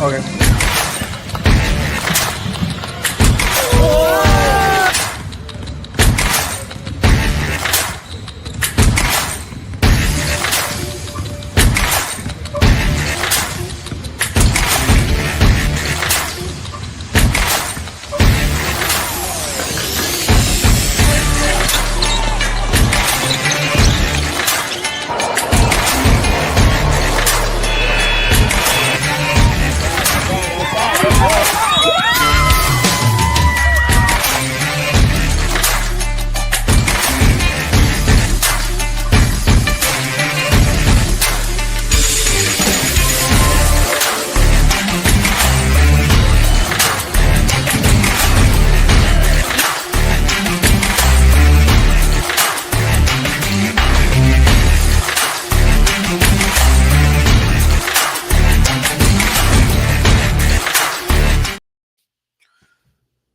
Okay.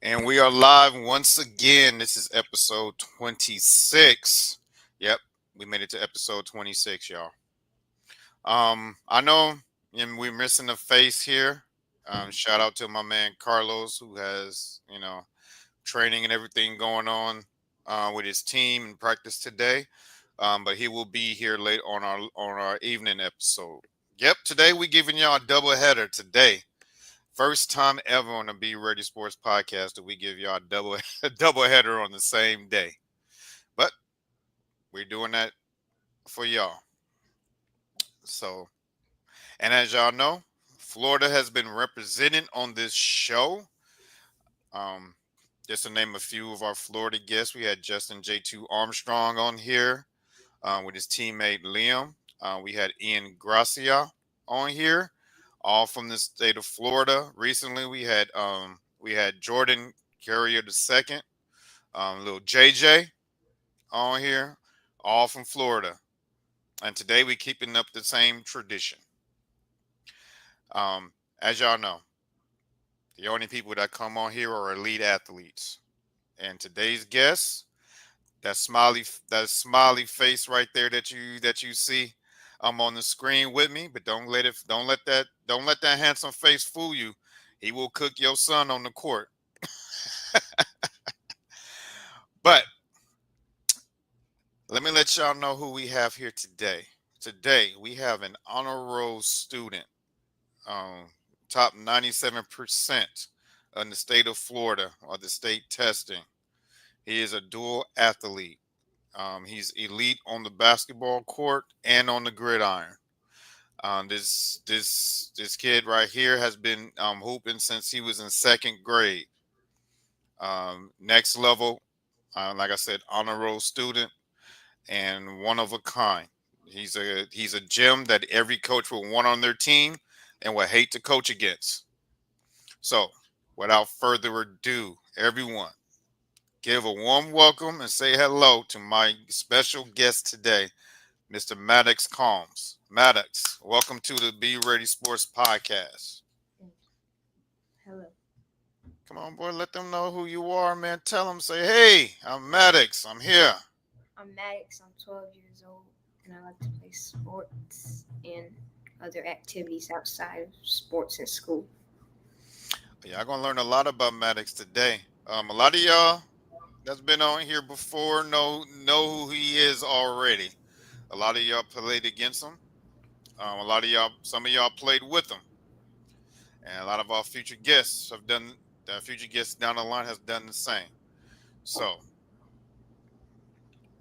And we are live once again. This is episode 26. Yep, we made it to episode 26, y'all. I know and we're missing a face here. Shout out to my man Carlos, who has, training and everything going on with his team and practice today. But he will be here late on our evening episode. Yep, today we giving y'all a double header today. First time ever on the Be Ready Sports podcast that we give y'all a double header on the same day. But we're doing that for y'all. So, and as y'all know, Florida has been represented on this show. Um, just to name a few of our Florida guests, we had Justin J2 Armstrong on here with his teammate Liam. We had Ian Gracia on here, all from the state of Florida. Recently, we had Jordan Carrier II, little JJ on here, all from Florida. And today we keeping up the same tradition. As y'all know, the only people that come on here are elite athletes. And today's guest, that smiley face right there that you see on the screen with me, but don't let that handsome face fool you. He will cook your son on the court. But let me let y'all know who we have here today. Today we have an honor roll student, um, top 97% in the state of Florida or the state testing. He is a dual athlete. He's elite on the basketball court and on the gridiron. This kid right here has been hooping since he was in second grade. Next level, like I said, honor roll student and one of a kind. He's a gem that every coach will want on their team and will hate to coach against. So, without further ado, everyone, give a warm welcome and say hello to my special guest today, Mr. Maddox Calmes. Maddox, welcome to the Be Ready Sports podcast. Hello. Come on, boy, let them know who you are, man. Tell them, say, hey, I'm Maddox. I'm here. I'm Maddox. I'm 12 years old, and I like to play sports and other activities outside of sports and school. Y'all gonna learn a lot about Maddox today. A lot of y'all that's been on here before know who he is already. A lot of y'all played against him. Some of y'all played with him, and a lot of our future guests have done. The future guests down the line has done the same. So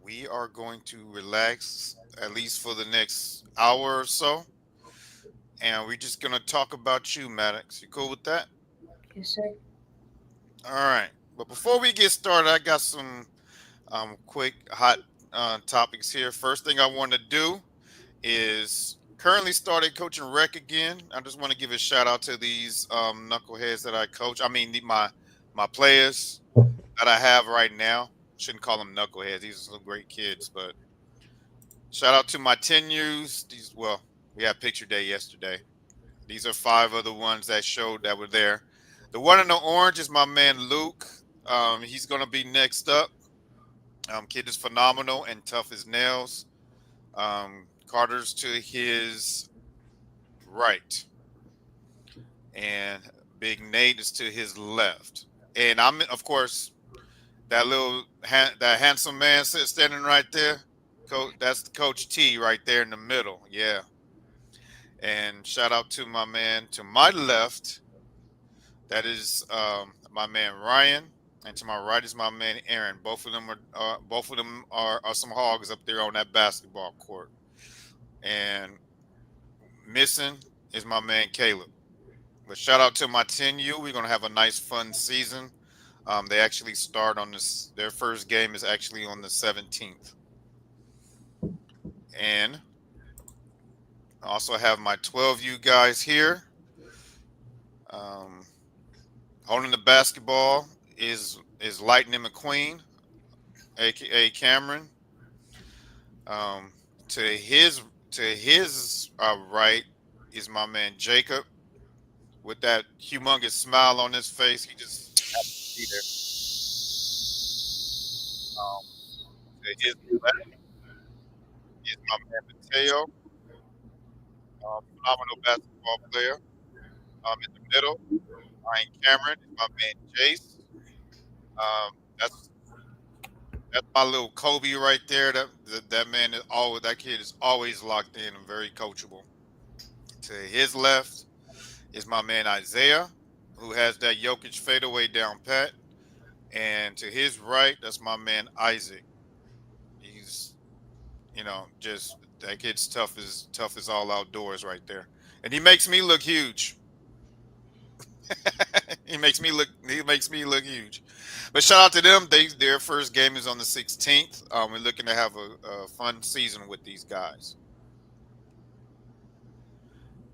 we are going to relax at least for the next hour or so, and we're just gonna talk about you, Maddox. You cool with that? Yes, sir. All right. But before we get started, I got some quick hot topics here. First thing I want to do is currently started coaching rec again. I just want to give a shout out to these knuckleheads that I coach. I mean, my players that I have right now. Shouldn't call them knuckleheads. These are some great kids. But shout out to my 10Us. We had picture day yesterday. These are 5 of the ones that showed that were there. The one in the orange is my man Luke. He's gonna be next up. Kid is phenomenal and tough as nails. Carter's to his right. and Big Nate is to his left. And I'm, of course, that handsome man standing right there. Coach, that's Coach T right there in the middle. Yeah. And shout out to my man to my left. That is my man Ryan, and to my right is my man Aaron. Both of them are some hogs up there on that basketball court. And missing is my man Caleb. But shout out to my 10U. We're gonna have a nice, fun season. They actually start on this. Their first game is actually on the 17th, and I also have my 12U guys here. Um, Holding the basketball is Lightning McQueen, aka Cameron. Um, to his to his right is my man Jacob with that humongous smile on his face. He just happens to be there. Um, to his left is my man Mateo, phenomenal basketball player. In the middle, Ryan Cameron is my man Jace. Um, that's that's my little Kobe right there. That man is always that kid is always locked in and very coachable. To his left is my man Isaiah, who has that Jokic fadeaway down pat. And to his right, that's my man Isaac. He's just that kid's tough as all outdoors right there. And he makes me look huge. He makes me look huge. But shout out to them. Their first game is on the 16th. We're looking to have a fun season with these guys.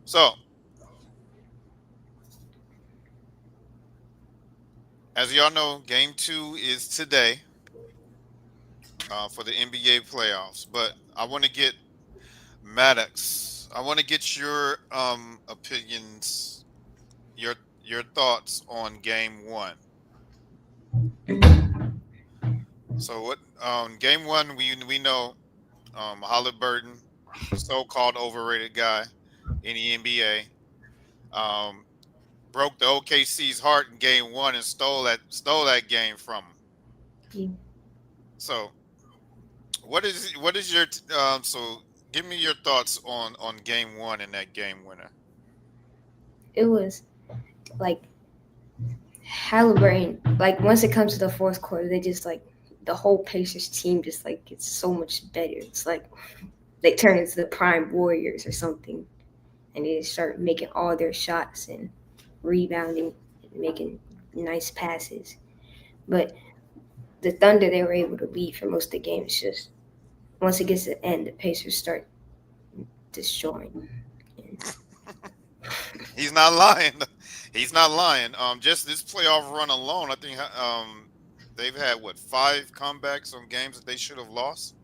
So as y'all know, game two is today for the NBA playoffs. But I want to get Maddox. I want to get your opinions, your thoughts on game one. So what game one we know Halliburton, so-called overrated guy in the NBA, um, broke the OKC's heart in game one and stole that game from him. Yeah. So what is your so give me your thoughts on game one and that game winner. It was like Halliburton. Like once it comes to the fourth quarter, they just like the whole Pacers team just like gets so much better. It's like they turn into the prime Warriors or something, and they just start making all their shots and rebounding, and making nice passes. But the Thunder, they were able to lead for most of the game. It's just once it gets to the end, the Pacers start destroying. And He's not lying. He's not lying. Just this playoff run alone, I think they've had what, five comebacks on games that they should have lost,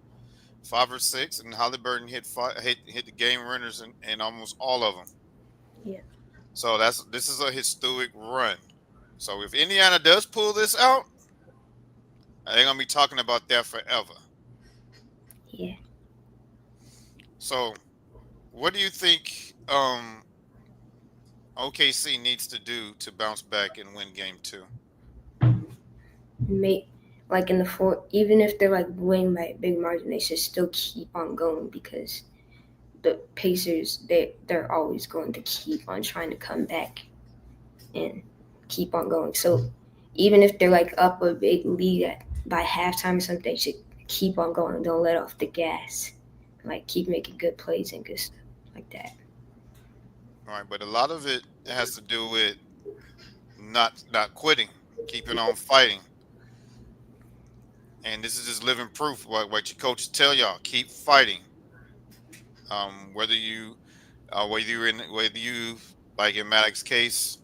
five or six, and Halliburton hit the game winners in almost all of them. yeah, So this is a historic run. So if Indiana does pull this out, they're gonna be talking about that forever. yeah. So what do you think OKC needs to do to bounce back and win game two? Make like in the fourth, even if they're like winning by a big margin, they should still keep on going because the Pacers they're always going to keep on trying to come back and keep on going. So even if they're like up a big lead by halftime or something, they should keep on going. Don't let off the gas. Like keep making good plays and good stuff like that. All right, but a lot of it has to do with not quitting, keeping on fighting. And this is just living proof what your coaches tell y'all: keep fighting. Whether you like in Maddox's case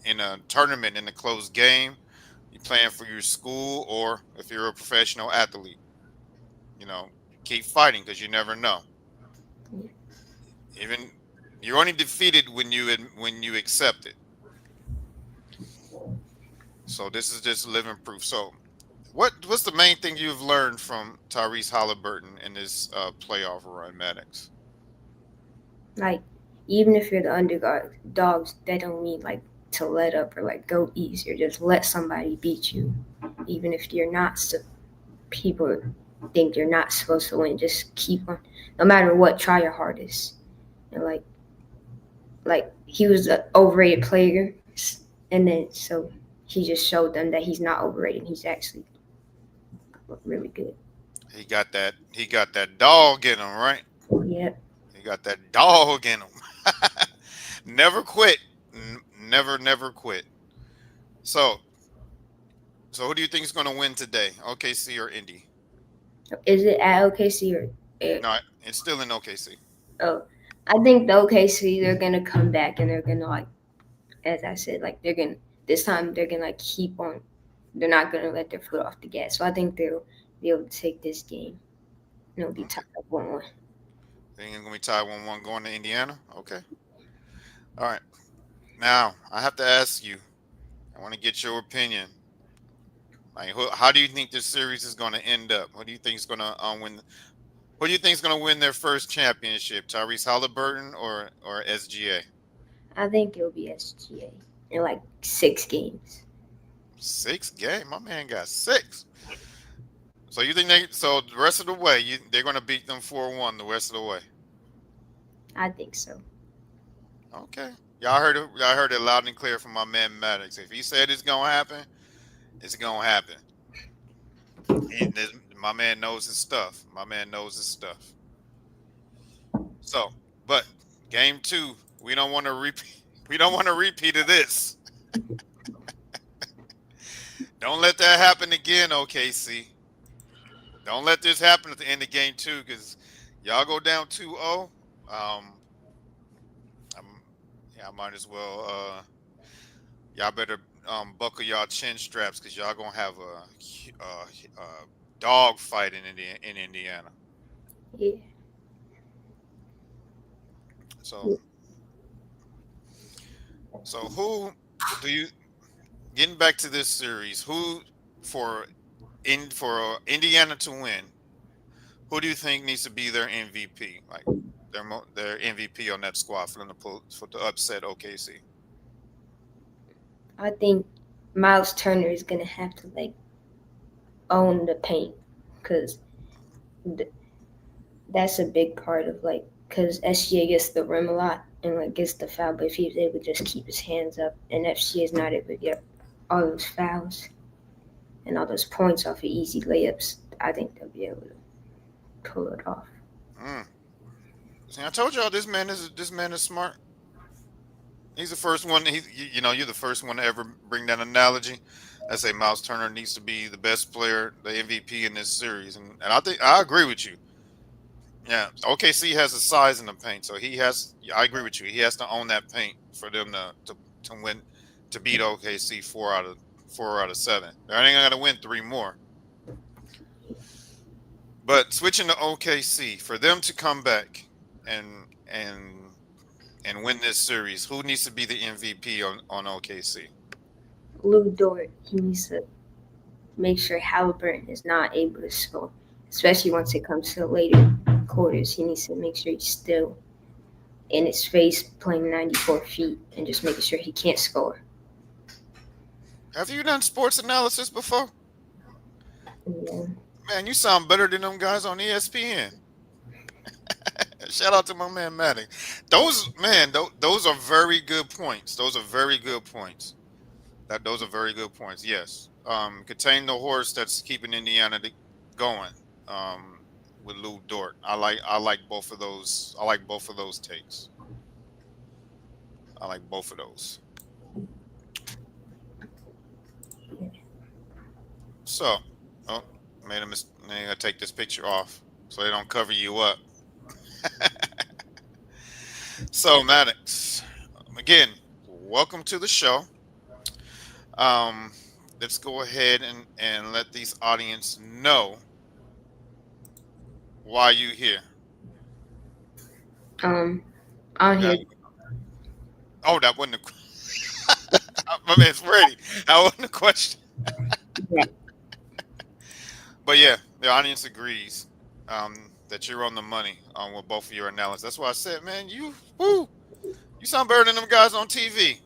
in a tournament in a close game, you playing for your school, or if you're a professional athlete, you know, keep fighting because you never know. Even you're only defeated when you accept it. So this is just living proof. So what's the main thing you've learned from Tyrese Halliburton in this playoff run, Maddox? Like even if you're the underdog dogs, that don't mean like to let up or like go easy or just let somebody beat you. Even if you're not, people think you're not supposed to win. Just keep on, no matter what. Try your hardest. And like he was an overrated player, and then so he just showed them that he's not overrated. He's actually really good. He got that dog in him, right? Yeah, He got that dog in him. Never quit. Never quit. So, so who do you think is going to win today? OKC or Indy? is it at OKC or? No, it's still in OKC. Oh, I think the OKC they're gonna come back and they're gonna like, as I said, like they're gonna this time they're gonna like keep on. They're not gonna let their foot off the gas. So I think they'll be able to take this game and it'll be Okay. tied up 1-1. Think it's going to be tied 1-1 going to Indiana? Okay. All right. Now, I have to ask you, I want to get your opinion. Like, how do you think this series is going to end up? Who do you think is going to win? Who do you think is going to win their first championship? Tyrese Halliburton or SGA? I think it'll be SGA in like 6 games. Six game. My man got six. So you think so the rest of the way they're going to beat them 4-1 the rest of the way? I think so. Okay. Y'all heard it loud and clear from my man Maddox. If he said it's going to happen, it's going to happen. My man knows his stuff. My man knows his stuff. So, but game two, we don't want to repeat. We don't want to repeat of this. Don't let that happen again, OKC. Don't let this happen at the end of game two, because y'all go down 2-0. I'm, yeah, I might as well. Y'all better buckle y'all chin straps, because y'all gonna have a dog fight in Indiana. Yeah. So, so who do you getting back to this series? Who for for Indiana to win? Who do you think needs to be their MVP? Like their MVP on that squad for them to pull for to upset OKC. I think Miles Turner is gonna have to like own the paint because th- that's a big part of like because SGA gets the rim a lot and like gets the foul, but if he's able to just keep his hands up and FCA is not able to get all those fouls and all those points off of easy layups, I think they'll be able to pull it off. Mm. See, I told y'all this man is smart. He's the first one. You're the first one to ever bring that analogy. I say Miles Turner needs to be the best player, the MVP in this series, and I think I agree with you. Yeah, OKC has the size in the paint, so he has. Yeah, I agree with you. He has to own that paint for them to win, to beat OKC 4 out of 7. They ain't gonna win three more. But switching to OKC, for them to come back and and and win this series, who needs to be the MVP on OKC? Lou Dort, he needs to make sure Halliburton is not able to score, especially once it comes to the later quarters. He needs to make sure he's still in his face playing 94 feet and just making sure he can't score. Have you done sports analysis before? Yeah. Man, you sound better than them guys on ESPN. Shout out to my man Maddox. Those are very good points. Those are very good points. Those are very good points. Yes. Contain the horse that's keeping Indiana going. With Lou Dort. I like both of those. I like both of those takes. I like both of those. So, oh, made a mistake. I gotta take this picture off so they don't cover you up. So, Maddox, again, welcome to the show. Um, let's go ahead and let these audience know why you here. Um, on Yeah. here, Oh, that wasn't my man's ready. That wasn't a question. that But yeah, the audience agrees that you're on the money with both of your analysis. That's why I said, man, you woo. You sound better than them guys on TV.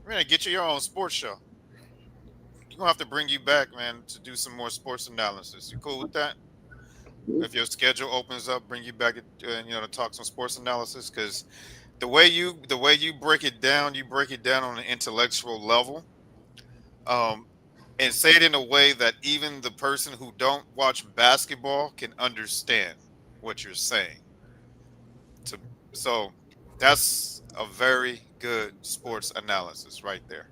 We're gonna get you your own sports show. You're gonna have to bring you back, man, to do some more sports analysis. You cool with that? If your schedule opens up, bring you back, to talk some sports analysis. Because the way you break it down, you break it down on an intellectual level, um, and say it in a way that even the person who don't watch basketball can understand what you're saying. To so that's a very good sports analysis right there.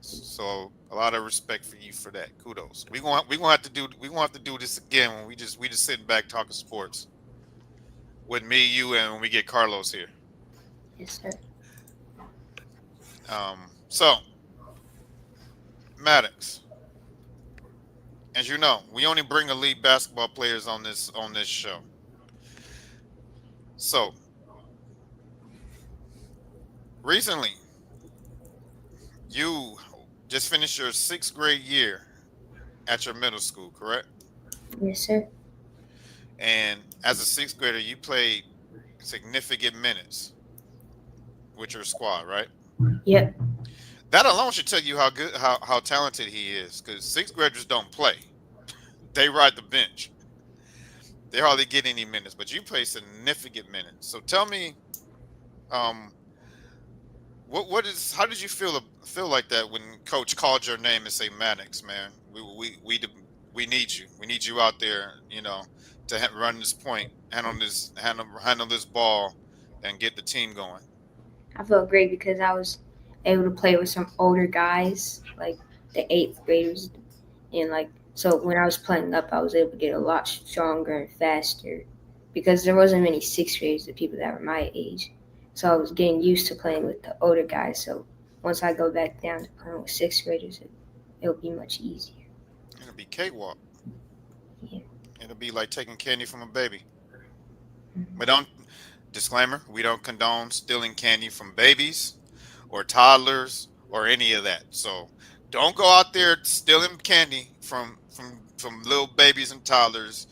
So a lot of respect for you for that. Kudos. We gonna have to do this again when we just sitting back talking sports with me, you, and when we get Carlos here. Yes, sir. So Maddox, as you know, we only bring elite basketball players on this show. So recently, you just finished your sixth grade year at your middle school, correct? Yes, sir. And as a sixth grader, you played significant minutes with your squad, right? Yep. That alone should tell you how talented he is, because sixth graders don't play; they ride the bench. They hardly get any minutes, but you play significant minutes. So tell me, um, how did you feel like that when coach called your name and say Maddox, man, we need you, out there, to run this point, handle this ball, and get the team going. I felt great because I was able to play with some older guys, like the eighth graders, and like so when I was playing up, I was able to get a lot stronger and faster because there wasn't many sixth graders, the people that were my age. So I was getting used to playing with the older guys. So once I go back down to playing with sixth graders, it'll be much easier. It'll be cakewalk. Yeah. It'll be like taking candy from a baby. Mhm. But don't disclaimer: we don't condone stealing candy from babies or toddlers or any of that. So don't go out there stealing candy from little babies and toddlers,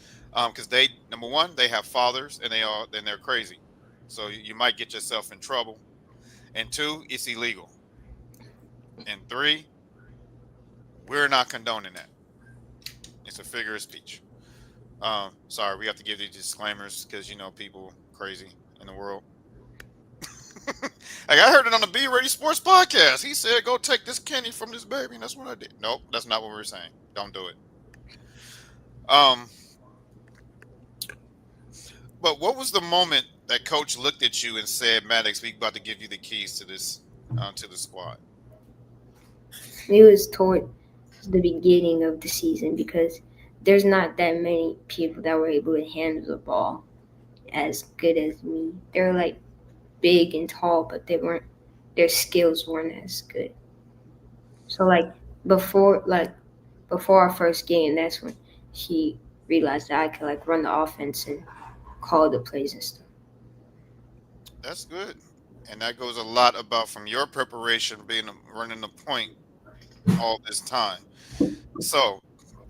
because they, number one, they have fathers, and they're crazy. So you might get yourself in trouble. And two, it's illegal. And three, we're not condoning that. It's a figure of speech. Sorry, we have to give these disclaimers because people crazy in the world. Like, I heard it on the Be Ready Sports podcast. He said, "Go take this candy from this baby," and that's what I did. Nope, that's not what we're saying. Don't do it. Um, but what was the moment that Coach looked at you and said, "Maddox, we about to give you the keys to this, to the squad"? It was toward the beginning of the season because there's not that many people that were able to handle the ball as good as me. They were like big and tall, but their skills weren't as good. So before our first game, that's when he realized that I could like run the offense and call the plays and stuff. That's good, and that goes a lot about from your preparation, being running the point all this time. So,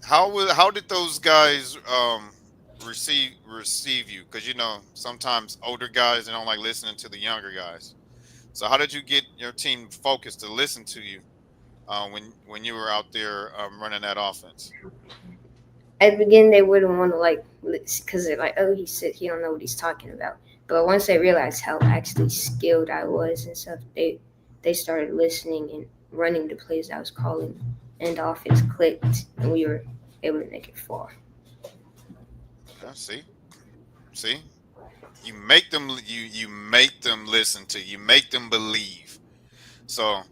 how did those guys receive you? Because sometimes older guys, they don't like listening to the younger guys. So how did you get your team focused to listen to you, when you were out there, running that offense? At the beginning, they wouldn't want to like because they're like, oh, he said he don't know what he's talking about. But once they realized how actually skilled I was and stuff, they started listening and running the plays I was calling, and the offense clicked, and we were able to make it far. See, you make them listen to you, you make them believe. So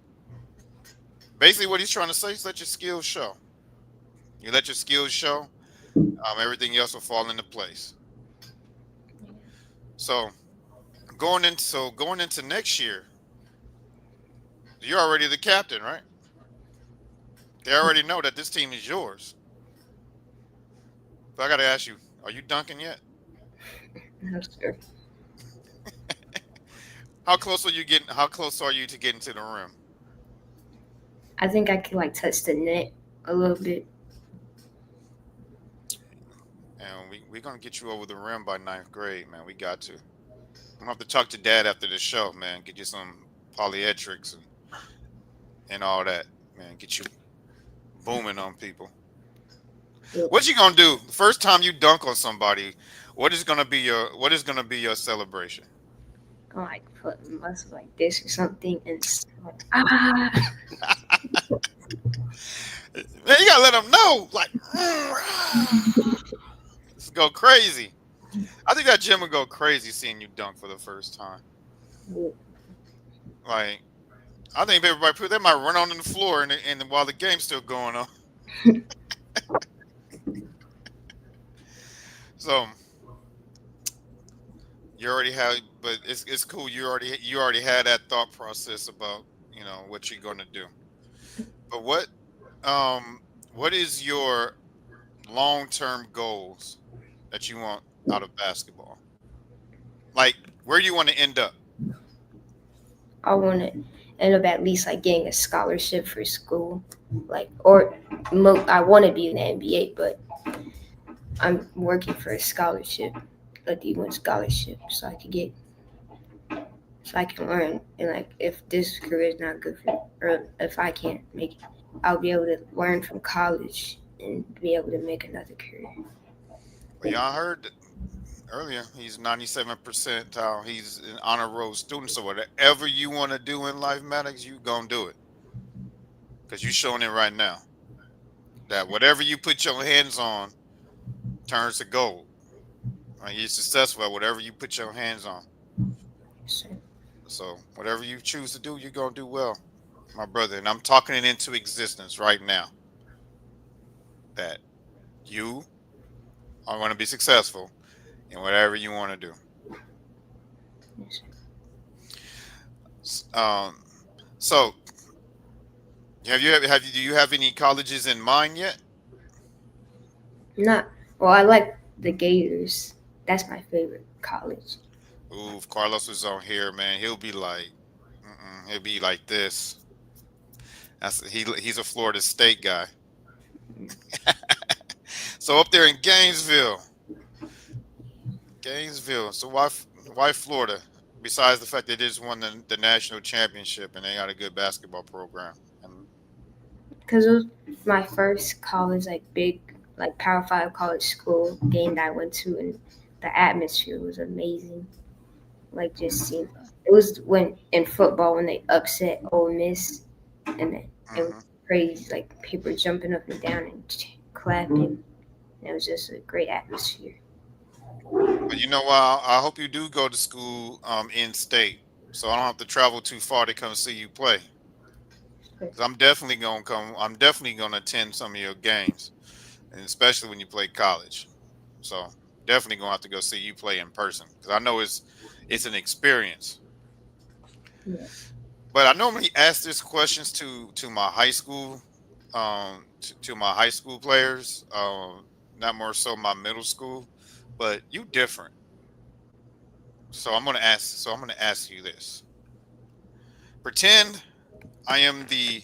basically, what he's trying to say is let your skills show. You let your skills show, everything else will fall into place. So going into next year, you're already the captain, right? They already know that this team is yours. But I got to ask you, are you dunking yet? No, sir. How close are you to getting to the rim? I think I could like touch the net a little bit. And we're gonna get you over the rim by ninth grade, man. We got to. I'm gonna have to talk to Dad after the show, man. Get you some polyetrics and all that, man. Get you booming on people. Yeah, What you gonna do the first time you dunk on somebody? What is gonna be your celebration? I like put muscle like this or something, and it's like ah. Man, you gotta let them know, like, let's go crazy. I think that gym would go crazy seeing you dunk for the first time. Yeah, Like, I think everybody they might run on the floor and while the game's still going on. So you already have, but it's cool. You already had that thought process about what you're gonna do. But um what is your long term goals that you want out of basketball? Like, where do you want to end up? I want to end up at least like getting a scholarship for school, like or I want to be in the NBA, but I'm working for a scholarship, a D1 scholarship, so I could get so I can learn. And like if this career is not good for, or if I can't make it, I'll be able to learn from college and be able to make another career. Well, y'all heard earlier, he's 97 percentile. He's an honor roll student. So whatever you want to do in life, Maddox, you gonna do it because you're showing it right now. That whatever you put your hands on turns to gold. Right? You're successful at whatever you put your hands on. So, So whatever you choose to do, you're gonna do well, my brother. And I'm talking it into existence right now. That you are going to be successful in whatever you want to do. yes. Um, so do you have any colleges in mind yet? Not well. I like the Gators. That's my favorite college. Ooh, if Carlos was on here, man, he'll be like this. He's a Florida State guy. So up there in Gainesville. So why Florida? Besides the fact they just won the national championship and they got a good basketball program. And Because it was my first college, like big, like Power Five college school game that I went to, and the atmosphere was amazing. Like just seeing, it was when in football when they upset Ole Miss, and it was mhm. crazy. Like people jumping up and down and clapping. It was just a great atmosphere. But you know what? I hope you do go to school in state, so I don't have to travel too far to come see you play. 'Cause I'm definitely gonna attend some of your games, and especially when you play college. So definitely gonna have to go see you play in person because I know it's an experience. Yeah. But I normally ask these questions to my high school, to my high school players, not more so my middle school. But you different, so I'm gonna ask you this. Pretend I am the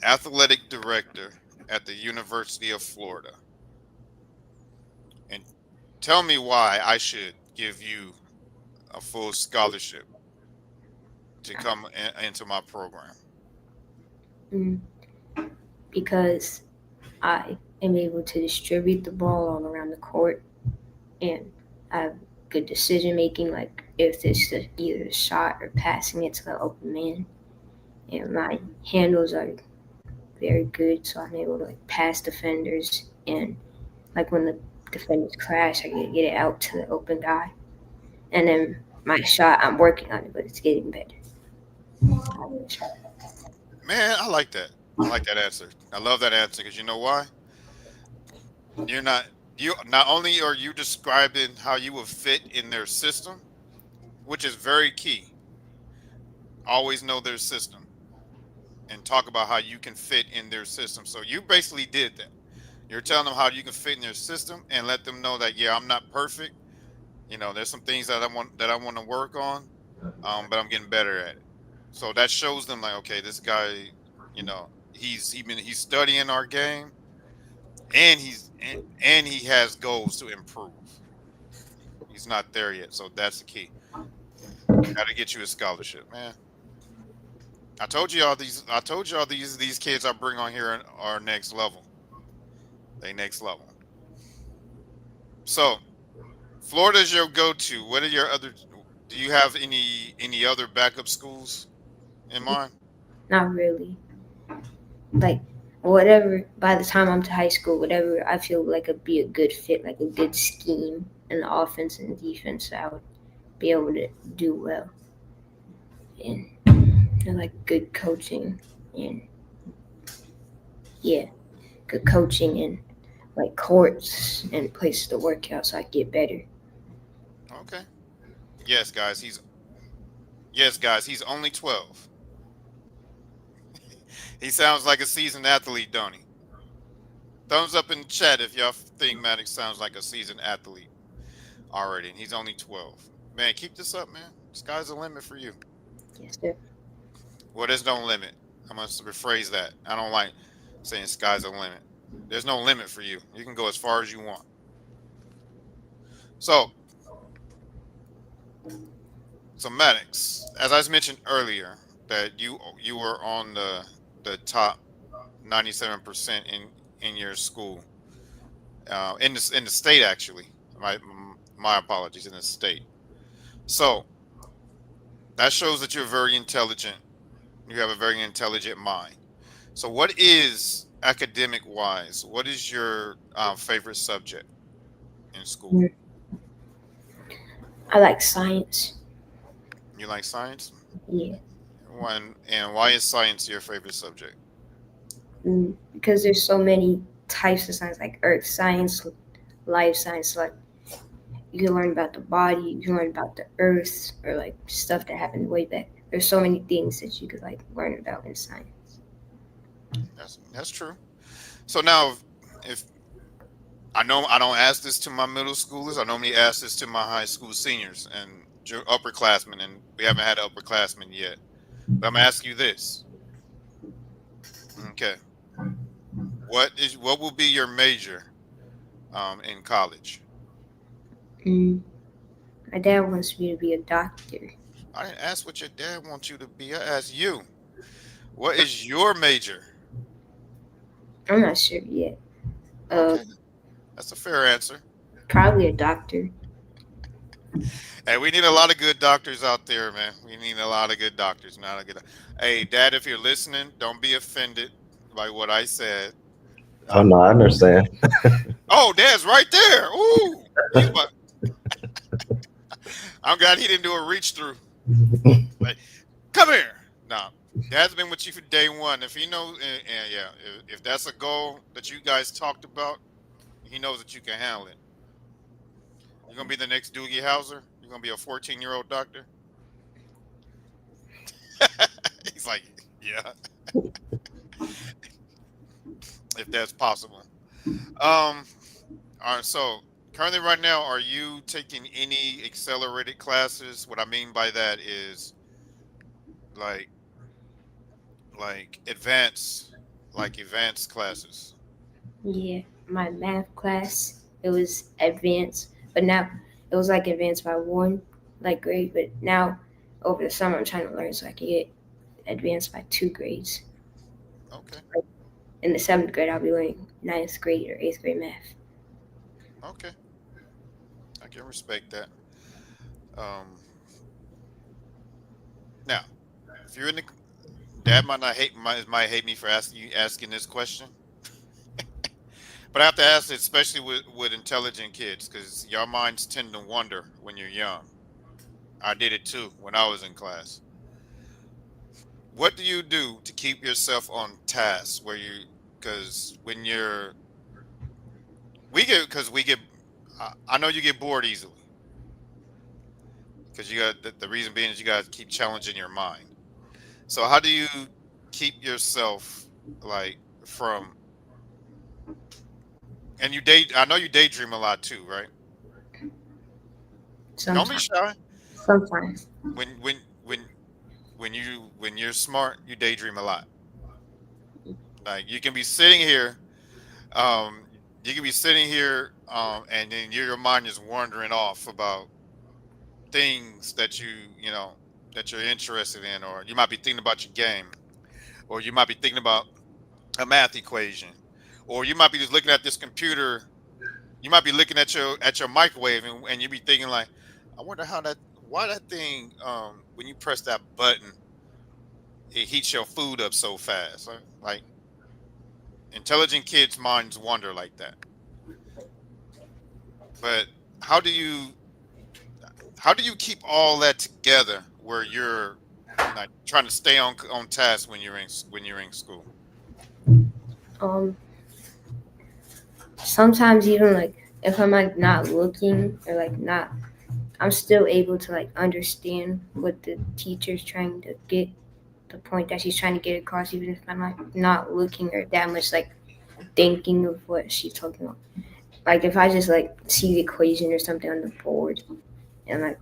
athletic director at the University of Florida, and tell me why I should give you a full scholarship to come into my program. Mm, because I am able to distribute the ball all around the court, and I have good decision making. Like if it's either a shot or passing it to the open man, and my handles are very good, so I'm able to like pass defenders, and like when the defenders crash, I can get it out to the open guy. And then my shot, I'm working on it, but it's getting better. Man, I like that. I like that answer. I love that answer because you know why? You're not you not only are you describing how you would fit in their system, which is very key. Always know their system and talk about how you can fit in their system. So you basically did that. You're telling them how you can fit in their system and let them know that yeah, I'm not perfect. There's some things that I want to work on, but I'm getting better at it. So that shows them like, okay, this guy, he's studying our game, and he has goals to improve. He's not there yet, so that's the key. Gotta get you a scholarship, man. I told you all these. I told you all these kids I bring on here are next level. They next level. So Florida's your go-to. What are your other? Do you have any other backup schools in mind? Not really. Like whatever. By the time I'm to high school, whatever I feel like would be a good fit, like a good scheme in the offense and defense, I would be able to do well. And like good coaching and yeah, good coaching and like courts and places to work out so I get better. Okay. Yes, guys. He's only 12. He sounds like a seasoned athlete, don't he? Thumbs up in the chat if y'all think Maddox sounds like a seasoned athlete already, and he's only 12. Man, keep this up, man. Sky's the limit for you. Yes, sir. Well, there's no limit. I must rephrase that. I don't like saying sky's the limit. There's no limit for you. You can go as far as you want. So, so Maddox, as I mentioned earlier, that you were on the top 97% in your school, in the state actually. My apologies, in the state. So that shows that you're very intelligent. You have a very intelligent mind. So, what is academic wise? What is your favorite subject in school? Mm. I like science. You like science? Yeah. And why is science your favorite subject? Because there's so many types of science, like earth science, life science. Like you can learn about the body, you can learn about the earth, or like stuff that happened way back. There's so many things that you could like learn about in science. That's true. So now, if I know I don't ask this to my middle schoolers, I normally ask this to my high school seniors and upperclassmen, and we haven't had an upperclassman yet. But I'm gonna ask you this. Okay, what will be your major in college? Mm. My dad wants me to be a doctor. I didn't ask what your dad wants you to be. I asked you. What is your major? I'm not sure yet. Uh, Okay, that's a fair answer. Probably a doctor. Hey, we need a lot of good doctors out there, man. We need a lot of good doctors. Not a good. Hey, Dad, if you're listening, don't be offended by what I said. Oh no, I understand. Oh, Dad's right there. Ooh, he's my. I'm glad he didn't do a reach through. Like, come here. Nah, Dad's been with you for day one. If he knows, and yeah, if that's a goal that you guys talked about, he knows that you can handle it. You're gonna be the next Doogie Howser. You're gonna be a 14-year-old doctor. He's like, yeah, if that's possible. Um, all right. So currently, right now, are you taking any accelerated classes? What I mean by that is like advanced, like advanced classes. Yeah, my math class it was advanced, but now it was like advanced by one like grade. But now over the summer, I'm trying to learn so I can get advanced by 2 grades. Okay. In the seventh grade, I'll be learning ninth grade or eighth grade math. Okay. I can respect that. Um, now, if you're in the dad might hate me for asking this question, but I have to ask it, especially with intelligent kids, because your minds tend to wander when you're young. I did it too when I was in class. What do you do to keep yourself on task? Because when you're, we get, I know you get bored easily. Because you got the reason being is you got to keep challenging your mind. So how do you keep yourself like from and you day I know you daydream a lot too, right? Don't be Sometimes, shy. sometimes. When when when when you're smart, you daydream a lot. Like you can be sitting here, um, you can be sitting here, and then your mind is wandering off about. things that you know that you're interested in, or you might be thinking about your game, or you might be thinking about a math equation, or you might be just looking at this computer. You might be looking at your microwave, and you be thinking like, I wonder how that why that thing when you press that button it heats your food up so fast. Like intelligent kids' minds wonder like that. But how do you how do you keep all that together where you're like trying to stay on task when you're in school? Um, Sometimes even like if I'm like not looking or like not, I'm still able to like understand what the teacher's trying to get, the point that she's trying to get across, even if I'm like not looking or that much like thinking of what she's talking about. Like if I just like see the equation or something on the board and like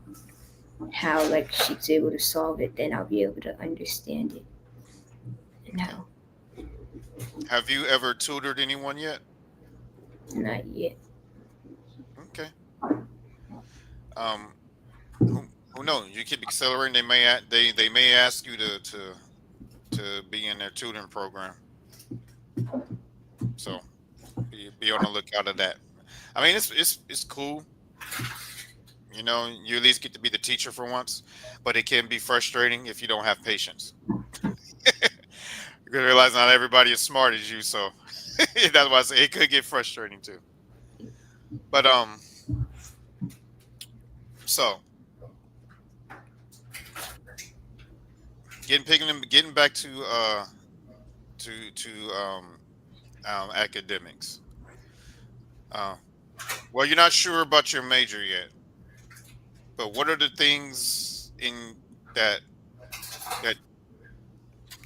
how like she's able to solve it, then I'll be able to understand it and Okay. how. Have you ever tutored anyone yet? Not yet. Okay. Um, who who knows? You keep accelerating. They may ask you to be in their tutoring program. So be on the lookout of that. I mean, it's cool. You know, you at least get to be the teacher for once, but it can be frustrating if you don't have patience. You're gonna realize not everybody is smart as you, so that's why I say it could get frustrating too. But so getting back to academics. Uh, well, you're not sure about your major yet, but what are the things in that that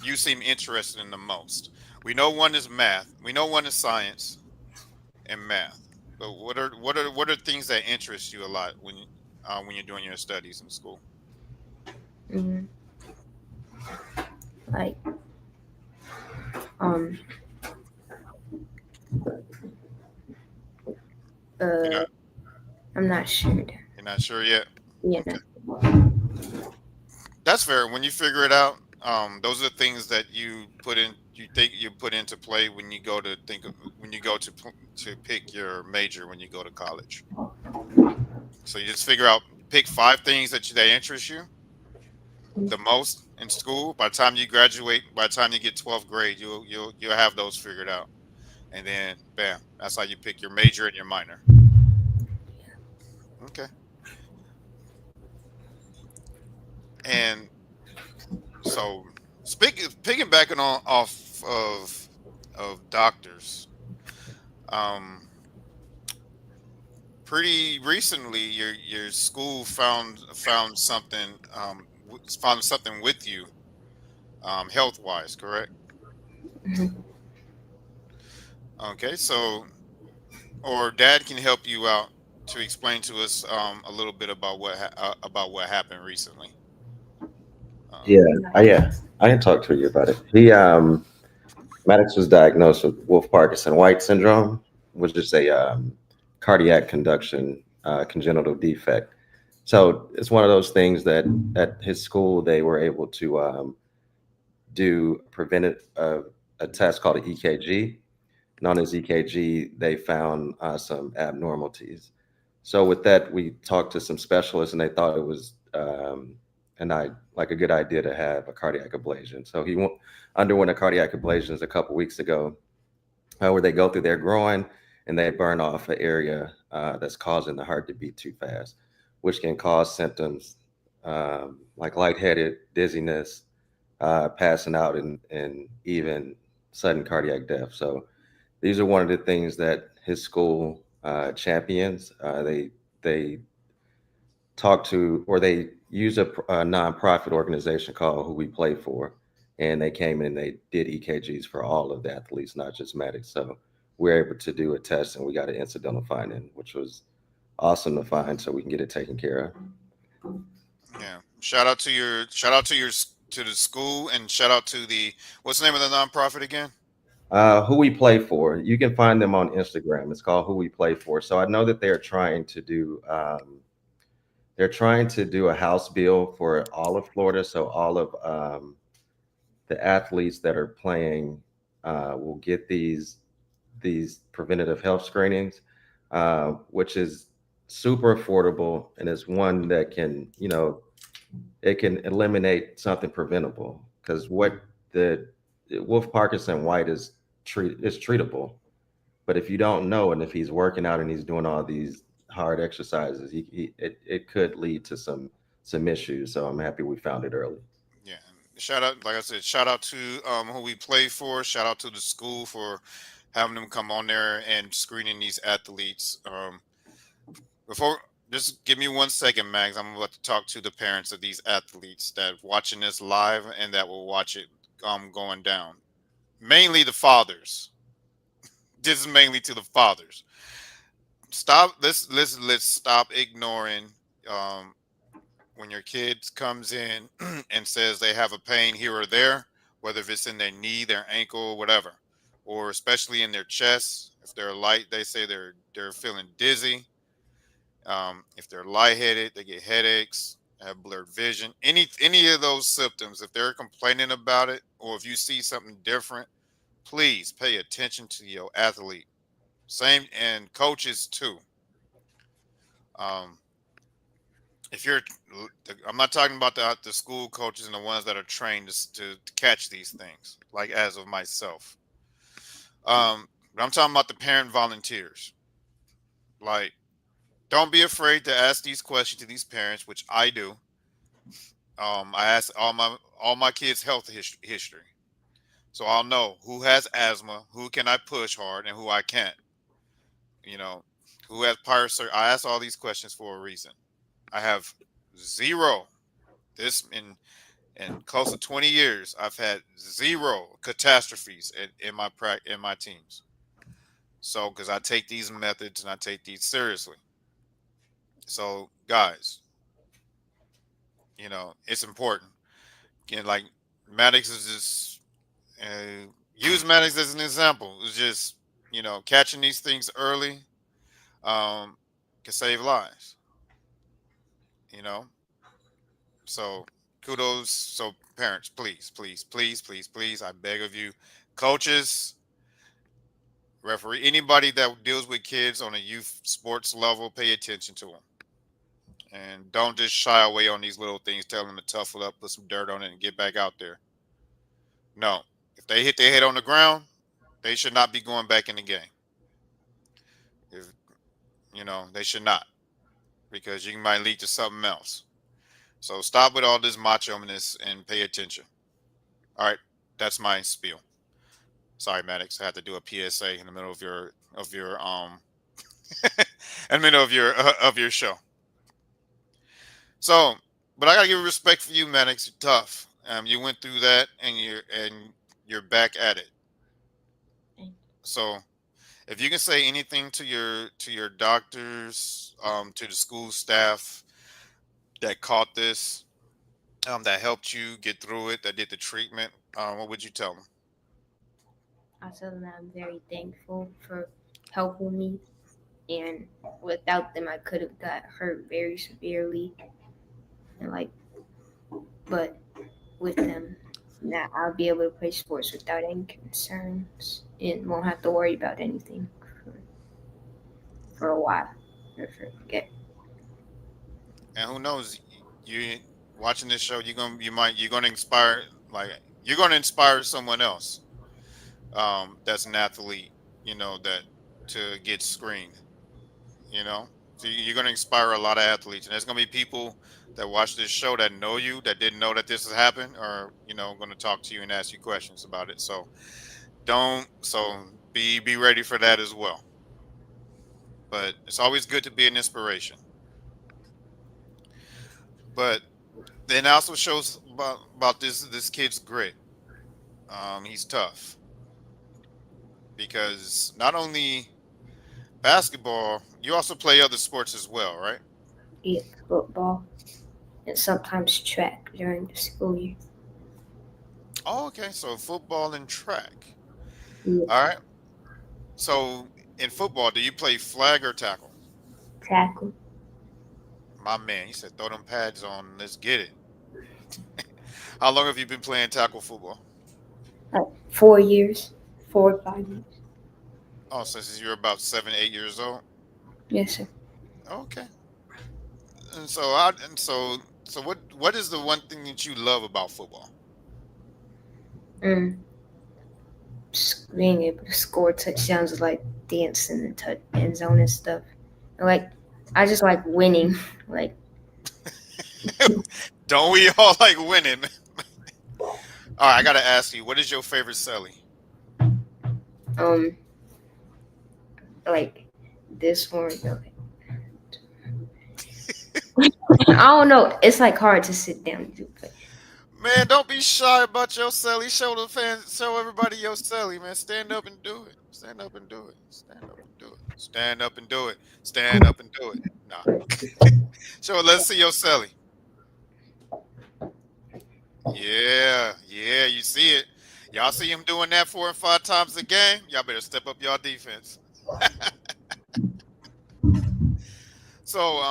you seem interested in the most? We know one is math. We know one is science and math. But what are things that interest you a lot when you're doing your studies in school? Mm, like um You're uh not I'm not sure. you're not sure yet. Yeah, Okay, that's fair. When you figure it out, those are the things that you think you put into play when you go to when you go to pick your major when you go to college. So you just figure out pick five things that interest you the most in school. By the time you graduate, by the time you get 12th grade, you'll have those figured out, and then bam, that's how you pick your major and your minor. Okay, and so speaking piggybacking on off of doctors, um, pretty recently your school found something found something with you health wise, correct? mhm. Okay, so or dad can help you out to explain to us a little bit about what happened recently. Um, Yeah, yeah. I can talk to you about it. Maddox was diagnosed with Wolff Parkinson White syndrome, which is a cardiac conduction congenital defect. So it's one of those things that at his school they were able to do prevented a test called an EKG. And on his EKG, they found some abnormalities. So with that, we talked to some specialists, and they thought it was like a good idea to have a cardiac ablation. So underwent a cardiac ablation a couple weeks ago, where they go through their groin and they burn off an area that's causing the heart to beat too fast, which can cause symptoms like lightheaded, dizziness, passing out, and even sudden cardiac death. So these are one of the things that his school champions. They talk to, or they use a nonprofit organization called Who We Play For, and they came in and they did EKGs for all of the athletes, not just medics. So we're able to do a test, and we got an incidental finding, which was awesome to find, so we can get it taken care of. yeah, shout out to to the school, and shout out to the what's the name of the nonprofit again? Who We Play For, you can find them on Instagram. It's called Who We Play For. So I know that they're trying to do they're trying to do a house bill for all of Florida, so all of the athletes that are playing will get these preventative health screenings, which is super affordable and is one that can, it can eliminate something preventable. Because what the Wolf Parkinson White is treatable, but if you don't know, and if he's working out and he's doing all these hard exercises, it could lead to some issues. So I'm happy we found it early. Yeah. Shout out, like I said, shout out to who we play for. Shout out to the school for having them come on there and screening these athletes. Before, just give me 1 second, Max. I'm about to talk to the parents of these athletes that watching this live and that will watch it going down. Mainly the fathers. This is mainly to the fathers. Stop. Let's stop ignoring um, when your kid comes in and says they have a pain here or there, whether if it's in their knee, their ankle, whatever, or especially in their chest. If they're light, they say they're feeling dizzy. If they're lightheaded, they get headaches, have blurred vision. Any of those symptoms, if they're complaining about it, or if you see something different, please pay attention to your athlete. Same and coaches too. Um, if you're, I'm not talking about the school coaches and the ones that are trained to catch these things, like as of myself. But I'm talking about the parent volunteers. Like, don't be afraid to ask these questions to these parents, which I do. I ask all my kids' health history, so I'll know who has asthma, who can I push hard, and who I can't. You know, who has prior surgery. I ask all these questions for a reason. I have zero. This in close to 20 years, I've had zero catastrophes in my teams. So, because I take these methods and I take these seriously. So, guys, it's important. Again, like Maddox is just use Maddox as an example. It's just catching these things early um, can save lives. You know, so kudos. So parents, please, please, please, please, please, I beg of you, coaches, referee, anybody that deals with kids on a youth sports level, pay attention to them and don't just shy away on these little things. Tell them to tough it up, put some dirt on it, and get back out there. No, if they hit their head on the ground, they should not be going back in the game. If they should not, because you might lead to something else. So stop with all this macho-ness and pay attention. All right, that's my spiel. Sorry, Maddox, I had to do a PSA in the middle of your in the middle of your show. So, but I gotta give respect for you, Maddox. You're tough. You went through that, and you're back at it. So, if you can say anything to your doctors, to the school staff that caught this, that helped you get through it, that did the treatment, what would you tell them? I tell them that I'm very thankful for helping me, and without them, I could have got hurt very severely. And like, but with them, now I'll be able to play sports without any concerns and won't have to worry about anything for a while or forget. And who knows, you watching this show, you're gonna inspire, like you're gonna inspire someone else, that's an athlete, that to get screened. So you're going to inspire a lot of athletes, and there's going to be people that watch this show that know you, that didn't know that this has happened, or going to talk to you and ask you questions about it. So don't so be ready for that as well. But it's always good to be an inspiration. But then it also shows about this kid's grit. He's tough because not only basketball, you also play other sports as well, right? Yeah, football and sometimes track during the school year. Oh, okay. So football and track. Yeah, All right. So in football, do you play flag or tackle? tackle. My man, he said, throw them pads on. Let's get it. How long have you been playing tackle football? Like 4 years, 4 or 5 years. Oh, since you're about 7, 8 years old. Yes, sir. Okay. So what is the one thing that you love about football? Mm. Just being able to score touchdowns, like dancing in the end zone and stuff. And, like, I just like winning. Like, Don't we all like winning? All right, I gotta ask you, what is your favorite celly? um, like this one. I don't know. It's like hard to sit down and do, but Man, don't be shy about your celly. Show the fans, show everybody your celly, man. Stand up and do it. Stand up and do it. Stand up and do it. Stand up and do it. Stand up and do it. Nah. Show it. Let's see your celly. Yeah, yeah, you see it. Y'all see him doing that 4 and 5 times a game? Y'all better step up y'all defense. So,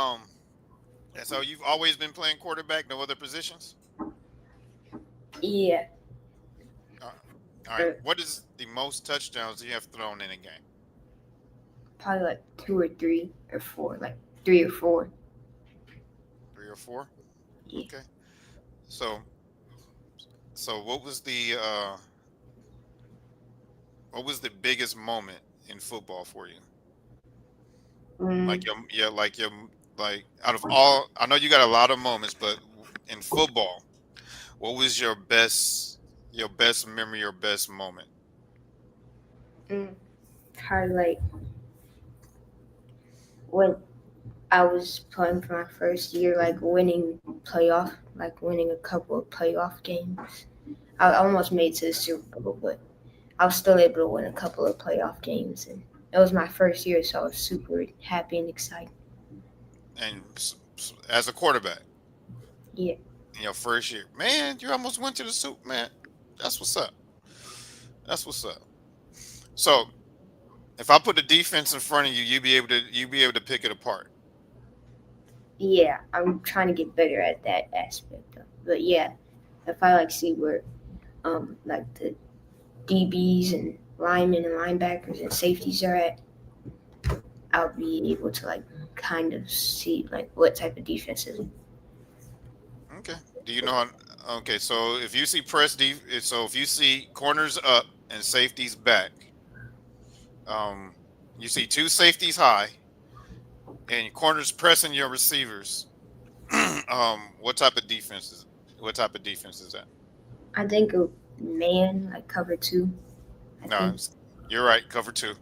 and so you've always been playing quarterback, no other positions? yeah, Uh, all right. What is the most touchdowns you have thrown in a game? probably like 2 or 3 or 4, like 3 or 4. 3 or 4? Yeah. Okay. So, so what was the biggest moment in football for you? Like Mm, like out of all, I know you got a lot of moments, but in football, what was your best memory, your best moment? mm, probably like when I was playing for my first year, like winning a couple of playoff games. I almost made it to the Super Bowl, but I was still able to win a couple of playoff games, and it was my first year, so I was super happy and excited. And as a quarterback Yeah, in your first year, man, you almost went to the Super, man. That's what's up. That's what's up. So if I put the defense in front of you, you be able to pick it apart. yeah, I'm trying to get better at that aspect of. But yeah, if I like see where like the DBs and linemen and linebackers and safeties are at, I'll be able to like kind of see like what type of defenses. Okay. Do you know how? Okay, so if you see so if you see corners up and safeties back, um, you see two safeties high and corners pressing your receivers. What type of defense is? What type of defense is that? I think a man like cover 2. I No, think. you're right. Cover two.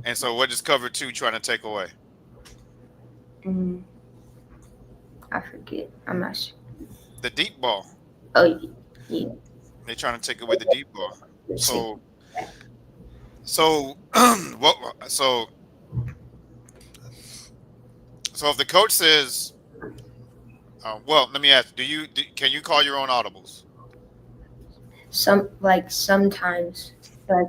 And so, what is cover two trying to take away? Mm, I forget. I'm not sure. The deep ball. Oh yeah. They're trying to take away the deep ball. Let's see. So, so what? So if the coach says, well, let me ask: can you call your own audibles? Sometimes like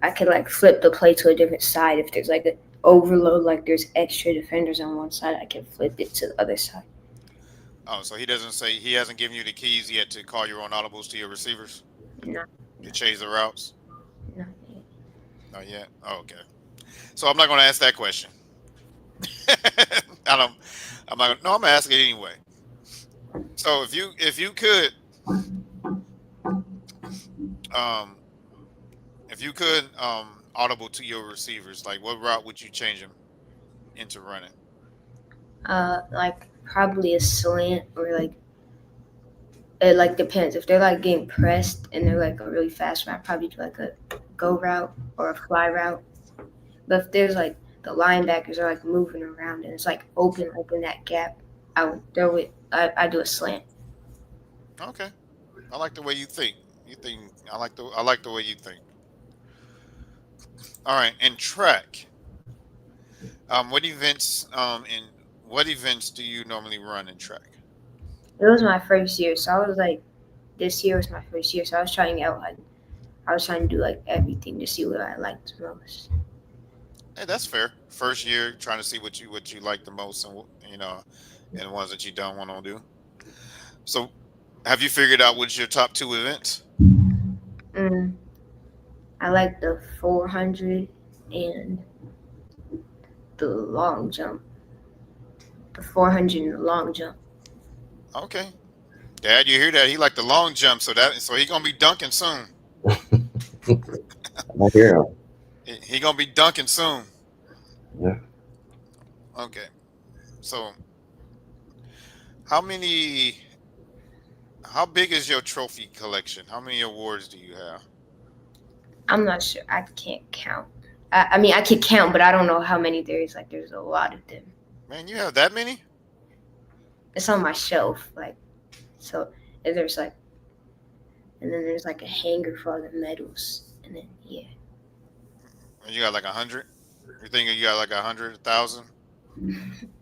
I could like flip the play to a different side if there's like an overload, like there's extra defenders on one side, I can flip it to the other side. Oh, so he hasn't given you the keys yet to call your own audibles to your receivers No, to change the routes. no. Not yet. Oh, okay. So I'm not going to ask that question. I don't. I'm not. No, I'm gonna ask it anyway. So um, if you could audible to your receivers, like what route would you change them into running? Like probably a slant or like it like depends. If they're like getting pressed and they're like a really fast route, probably do like a go route or a fly route. But if there's like the linebackers are like moving around and it's like open like in that gap, I would throw it. I do a slant. Okay, I like the way you think. I like the way you think. All right, and track. What events what events do you normally run in track? It was my first year, so I was like, this year was my first year, so I was trying out like I was trying to do like everything to see what I liked most. Hey, that's fair. First year, trying to see what you like the most, and and ones that you don't want to do. So, have you figured out what's your top two events? Mm, I like the 400 and the long jump. The 400 and the long jump. Okay, Dad, you hear that? He like the long jump, so he gonna be dunking soon. I hear him. He gonna be dunking soon. Yeah. Okay, so how many? How big is your trophy collection? How many awards do you have? I'm not sure. I can't count. I mean, I could count, but I don't know how many there is. Like, there's a lot of them. Man, you have that many? It's on my shelf. Like, so and there's like, and then there's like a hanger for all the medals, and then yeah. You got like 100? You think you got like 100,000?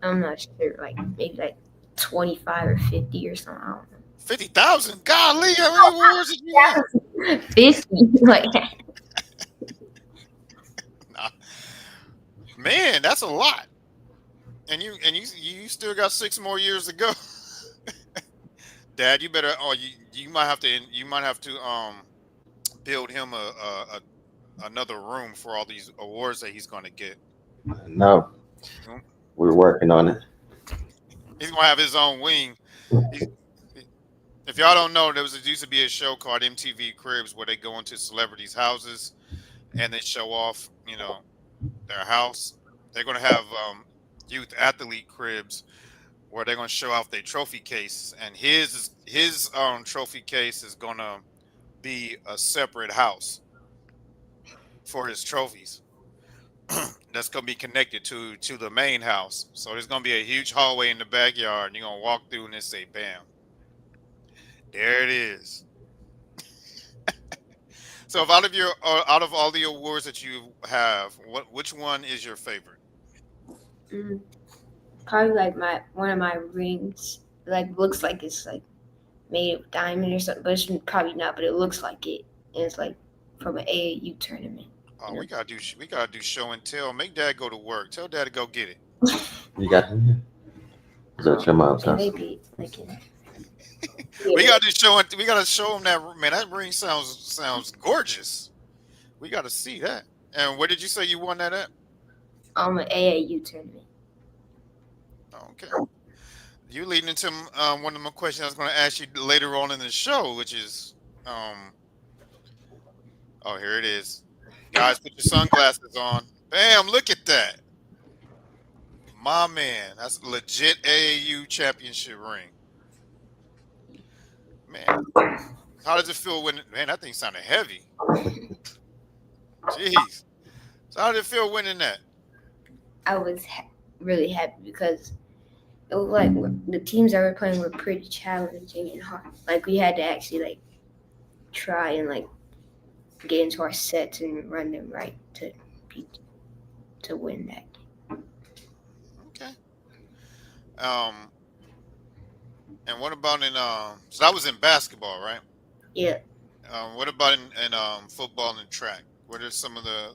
I'm not sure. Like maybe like 25 or 50 or something. I don't know. 50,000? Golly, how many awards did you win? 50. Like, Nah. Man, that's a lot. And you still got 6 more years to go. Dad, you better. Oh, you might have to build him a another room for all these awards that he's going to get. No, Hmm? we're working on it. He's going to have his own wing. He's, if y'all don't know, used to be a show called MTV Cribs where they go into celebrities' houses and they show off, their house. They're going to have youth athlete cribs where they're going to show off their trophy case, and his trophy case is going to be a separate house for his trophies. That's going to be connected to the main house. So there's going to be a huge hallway in the backyard, and you're going to walk through and it say, "Bam, there it is." So, if out of all the awards that you have, which one is your favorite? mm, probably like my one of my rings. Like looks like it's like made of diamond or something, but it's probably not. But it looks like it. And it's like from an AAU tournament. Oh, You we gotta do show and tell. Make Dad go to work. Tell Dad to go get it. know, You got him here? Is that your mom's and house? maybe like in, We yeah, gotta do show and we gotta show him that, man. That ring sounds gorgeous. We gotta see that. And where did you say you won that at? an AAU tournament. Oh, okay. You leading into one of my questions I was going to ask you later on in the show, which is, oh, here it is. Guys, put your sunglasses on. Bam! Look at that, my man. That's a legit AAU championship ring, man. How does it feel when? Man, that thing sounded heavy. Jeez. So how did it feel winning that? I was really happy because it was like the teams that were playing were pretty challenging and hard. Like we had to actually like try and like get into our sets and run them right beat to win that. Okay. Um, and what about in So that was in basketball, right? Yeah. What about in football and track? What are some of the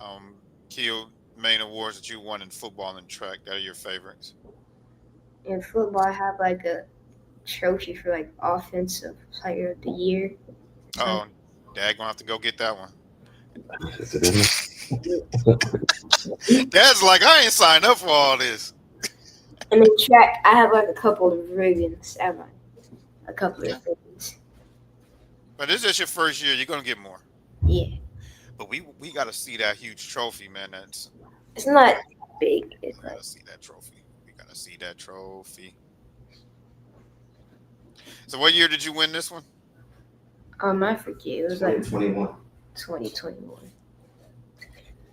um, key main awards that you won in football and track that are your favorites? In football, I have like a trophy for like offensive player of the year. Oh, Dad gonna have to go get that one. Is it in there? Dad's like, I ain't signed up for all this. And in track, I have like a couple of ribbons. I have like a couple Okay. of ribbons. But this is just your first year. You're gonna get more. Yeah. But we gotta see that huge trophy, man. It's not big. We It's like gotta see that trophy. We gotta see that trophy. So what year did you win this one? I forget. It was like 2021. 2021.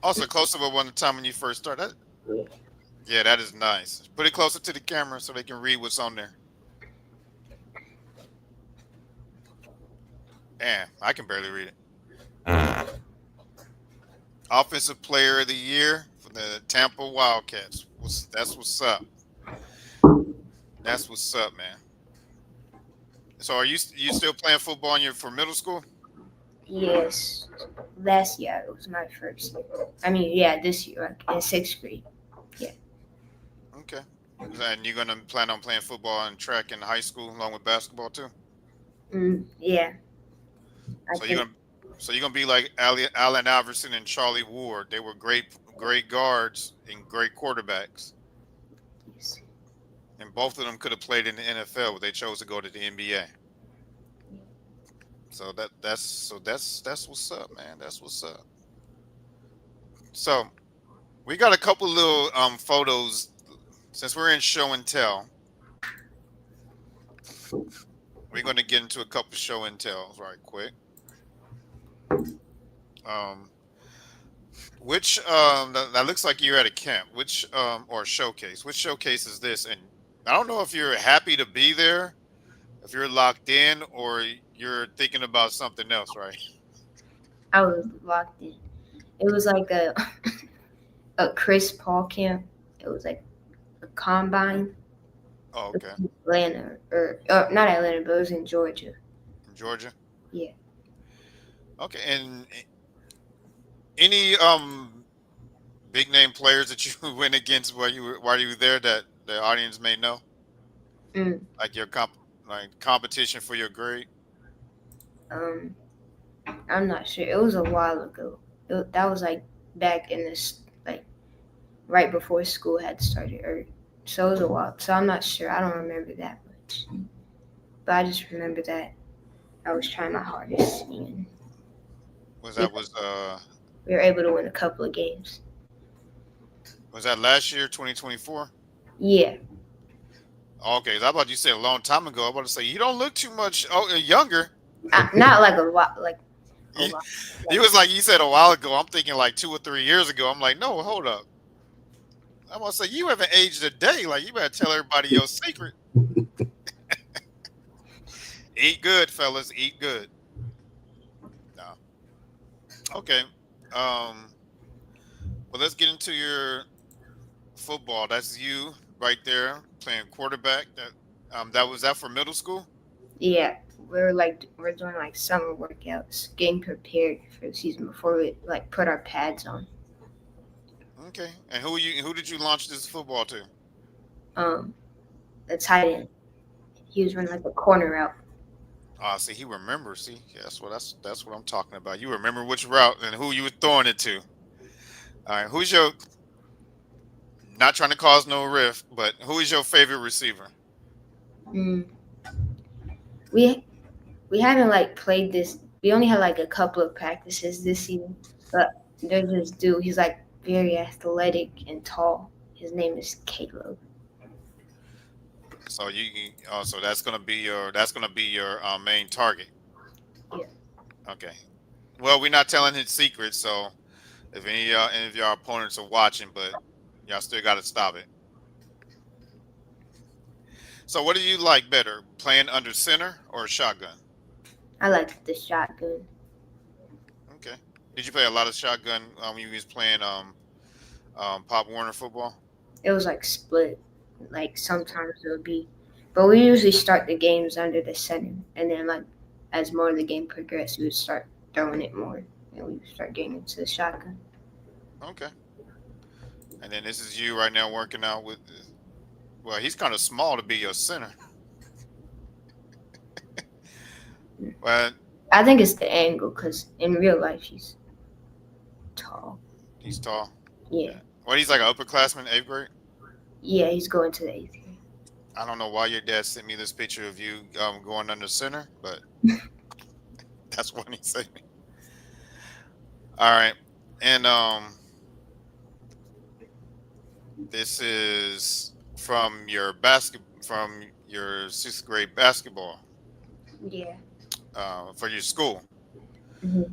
Also close to one time when you first started. Yeah. Yeah, that is nice. Put it closer to the camera so they can read what's on there. Damn, I can barely read it. Offensive Player of the Year for the Tampa Wildcats. That's what's up. That's what's up, man. So are you still playing football for middle school? Yes, last year it was my first year. I mean, yeah, this year, like in sixth grade. Yeah. Okay. And you're gonna plan on playing football and track in high school along with basketball too. Yeah, I So you're think. gonna so you're gonna be like Allen Iverson and Charlie Ward. They were great guards and great quarterbacks, Yes. and both of them could have played in the NFL, but they chose to go to the NBA. So that's what's up, man. That's what's up. So we got a couple little photos since we're in show and tell. We're gonna get into a couple show and tells right quick. Um, which that looks like you're at a camp. Which or showcase? Which showcase is this? And I don't know if you're happy to be there, if you're locked in, or you're thinking about something else, right? I was locked in. It was like a a Chris Paul camp. It was like a combine. Oh, It was okay. in Atlanta, or not Atlanta, but it was in Georgia. In Georgia. Yeah. Okay. And any big name players that you went against while you were there that the audience may know, Mm. like your competition for your grade. Um, I'm not sure. It was a while ago. That was like back in this like right before school had started, or so it was a while. So I'm not sure. I don't remember that much, but I just remember that I was trying my hardest, and Was we, that we were able to win a couple of games. was that last year, 2024? Yeah, Okay, I about you said a long time ago. I about to say you don't look too much younger. not like a lot, like a You, lot. you was like you said a while ago. I'm thinking like 2 or 3 years ago. I'm like, no, hold up. I'm gonna say you haven't aged a day. Like you better tell everybody your secret. Eat good, fellas. Eat good. No. Okay. Um. Well, let's get into your football. That's you right there playing quarterback. That was that for middle school. Yeah, we're doing like summer workouts, getting prepared for the season before we like put our pads on. Okay. And who did you launch this football to? Um, the tight end, he was running like a corner route. See, he remembers. See, yeah, that's what I'm talking about. You remember which route and who you were throwing it to. All right, who's your not trying to cause no rift, but who is your favorite receiver? Mm. We we haven't like played this. We only had like a couple of practices this season, but there's this dude. He's like very athletic and tall. His name is Caleb. So so that's gonna be your main target. Yeah. Okay. Well, we're not telling his secrets, so if any of y'all opponents are watching, but y'all still got to stop it. So, what do you like better, playing under center or shotgun? I like the shotgun. Okay. Did you play a lot of shotgun when you was playing Pop Warner football? It was like split. Like sometimes it would be, but we usually start the games under the center, and then like as more of the game progressed, we would start throwing it more, and we would start getting into the shotgun. Okay. And then this is you right now working out with. Well, he's kind of small to be your center. But I think it's the angle, cause in real life he's tall. he's tall. Yeah, Yeah. Well, he's like an upperclassman, 8th grade. yeah, he's going to the eighth grade. I don't know why your dad sent me this picture of you going under center, but that's what he sent me. All right, and this is from your 6th grade basketball Yeah. for your school, hmm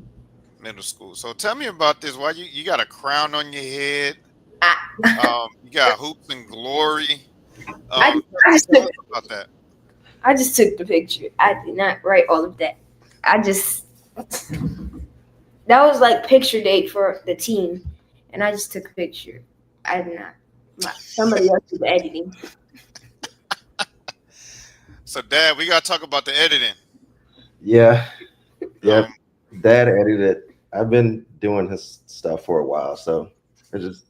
middle school. So tell me about this. Why you got a crown on your head? I, You got hoops and glory. I, Um, I just tell took us about that. I just took the picture. I did not write all of that. I just that was like picture date for the team, and I just took a picture. I did not. Somebody else did the editing. So, Dad, we gotta talk about the editing. Yeah. Yep. Um, Dad edited. I've been doing his stuff for a while, so I just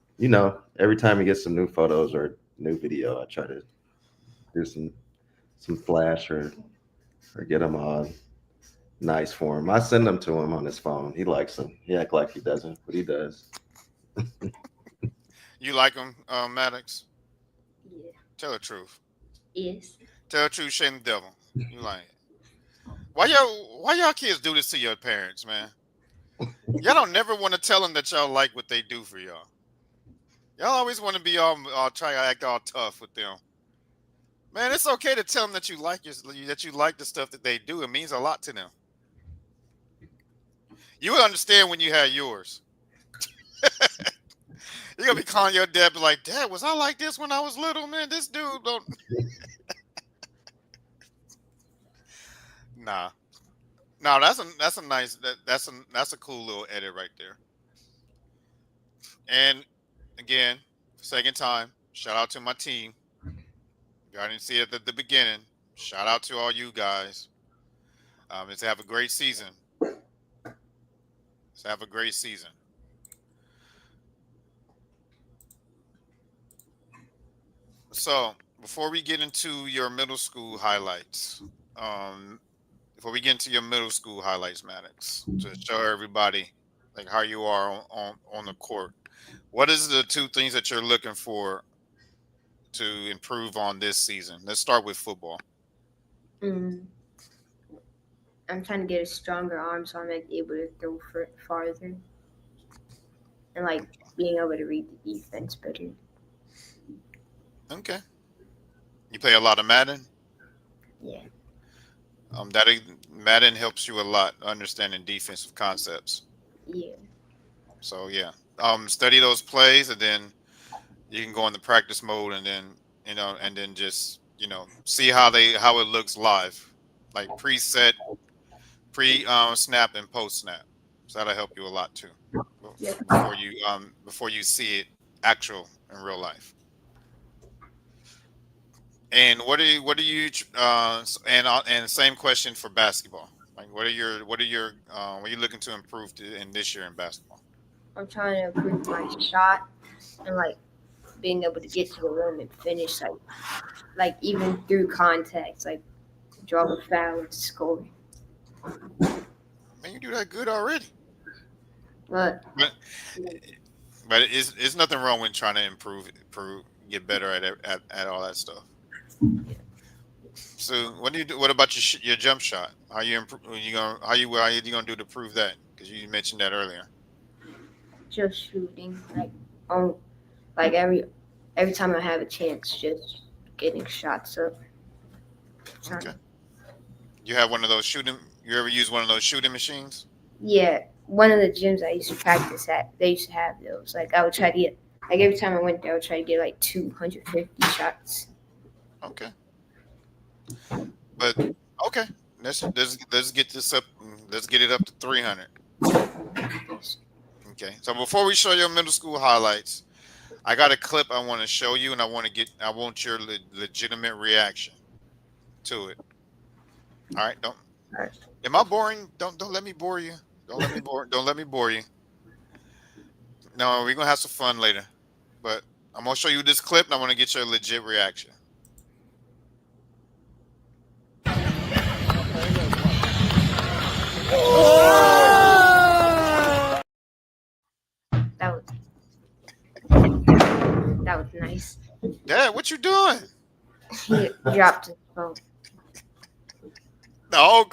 every time he gets some new photos or new video, I try to do some flash or get them on nice for him. I send them to him on his phone. He likes them. He act like he doesn't, but he does. You like them, Maddox? Yeah. Tell the truth. Yes. Tell the truth, shame the devil. You like it. Why y'all kids do this to your parents, man? Y'all don't never want to tell them that y'all like what they do for y'all. Y'all always want to be all try to act all tough with them. Man, it's okay to tell them that you like the stuff that they do. It means a lot to them. You would understand when you had yours. You're gonna be calling your dad, be like, "Dad, was I like this when I was little, man? This dude don't." Nah, no, that's a nice that's a cool little edit right there. And again, second time, shout out to my team. Y'all didn't see it at the beginning. Shout out to all you guys. Let's have a great season. Let's have a great season. So before we get into your middle school highlights, um, before we get into your middle school highlights, Maddox, to show everybody like how you are on the court, what is the two things that you're looking for to improve on this season? Let's start with football. Mm, I'm trying to get a stronger arm so I'm like able to throw farther and like being able to read the defense better. Okay. You play a lot of Madden. Yeah. That Madden helps you a lot understanding defensive concepts. Yeah. So yeah, study those plays, and then you can go in the practice mode, and then and then just see how it looks live, like preset, pre snap, and post snap. So that'll help you a lot too Yep. before you see it actual in real life. And and same question for basketball. Like what are you looking to improve in this year in basketball? I'm trying to improve my shot and like being able to get to the rim and finish like even through contact, like draw a foul and score. Man, you do that good already. But But but it's nothing wrong with trying to improve, get better at all that stuff. So what do you do? What about your jump shot? How you improve? How you gonna do to prove that? Because you mentioned that earlier. just shooting on like every time I have a chance, just getting shots up. Trying Okay. to, You have one of those shooting. You ever use one of those shooting machines? yeah, one of the gyms I used to practice at, they used to have those. Like I would try to get like every time I went there, I would try to get like 250 shots. Okay. But okay. Let's get this up. Let's get it up to 300. Okay. So before we show your middle school highlights, I got a clip I want to show you, and I want your legitimate reaction to it. All right. Don't. Alright. Am I boring? Don't let me bore you. Don't let me bore you. No, we're gonna have some fun later. But I'm gonna show you this clip, and I want to get your legit reaction. That was that was nice. Dad, what you doing? He dropped his phone. The whole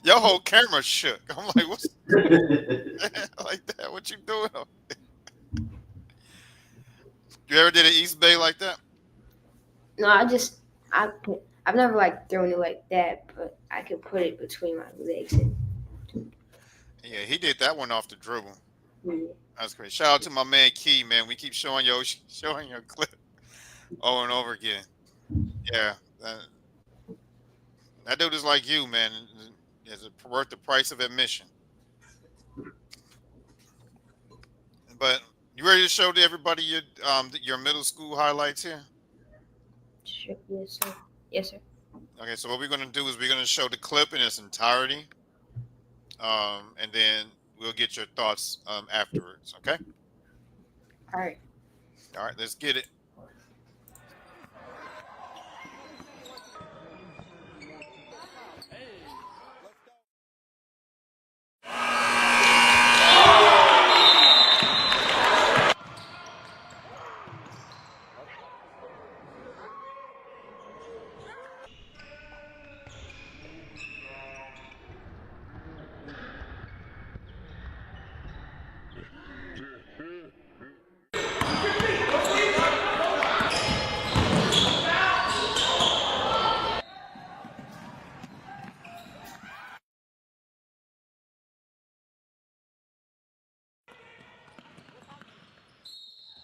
your whole camera shook. I'm like, what's like that? What you doing? You ever did an East Bay like that? No, I've never like thrown it like that, but I could put it between my legs and Yeah, he did that one off the dribble. yeah. That's great. Shout out to my man Key, man. We keep showing your clip over and over again. Yeah, that dude is like you, man. Is it worth the price of admission? But you ready to show to everybody your middle school highlights here? Sure. Yes, sir. Yes, sir. Okay, so what we're gonna do is we're gonna show the clip in its entirety, and then we'll get your thoughts afterwards. Okay. All right. All right. Let's get it.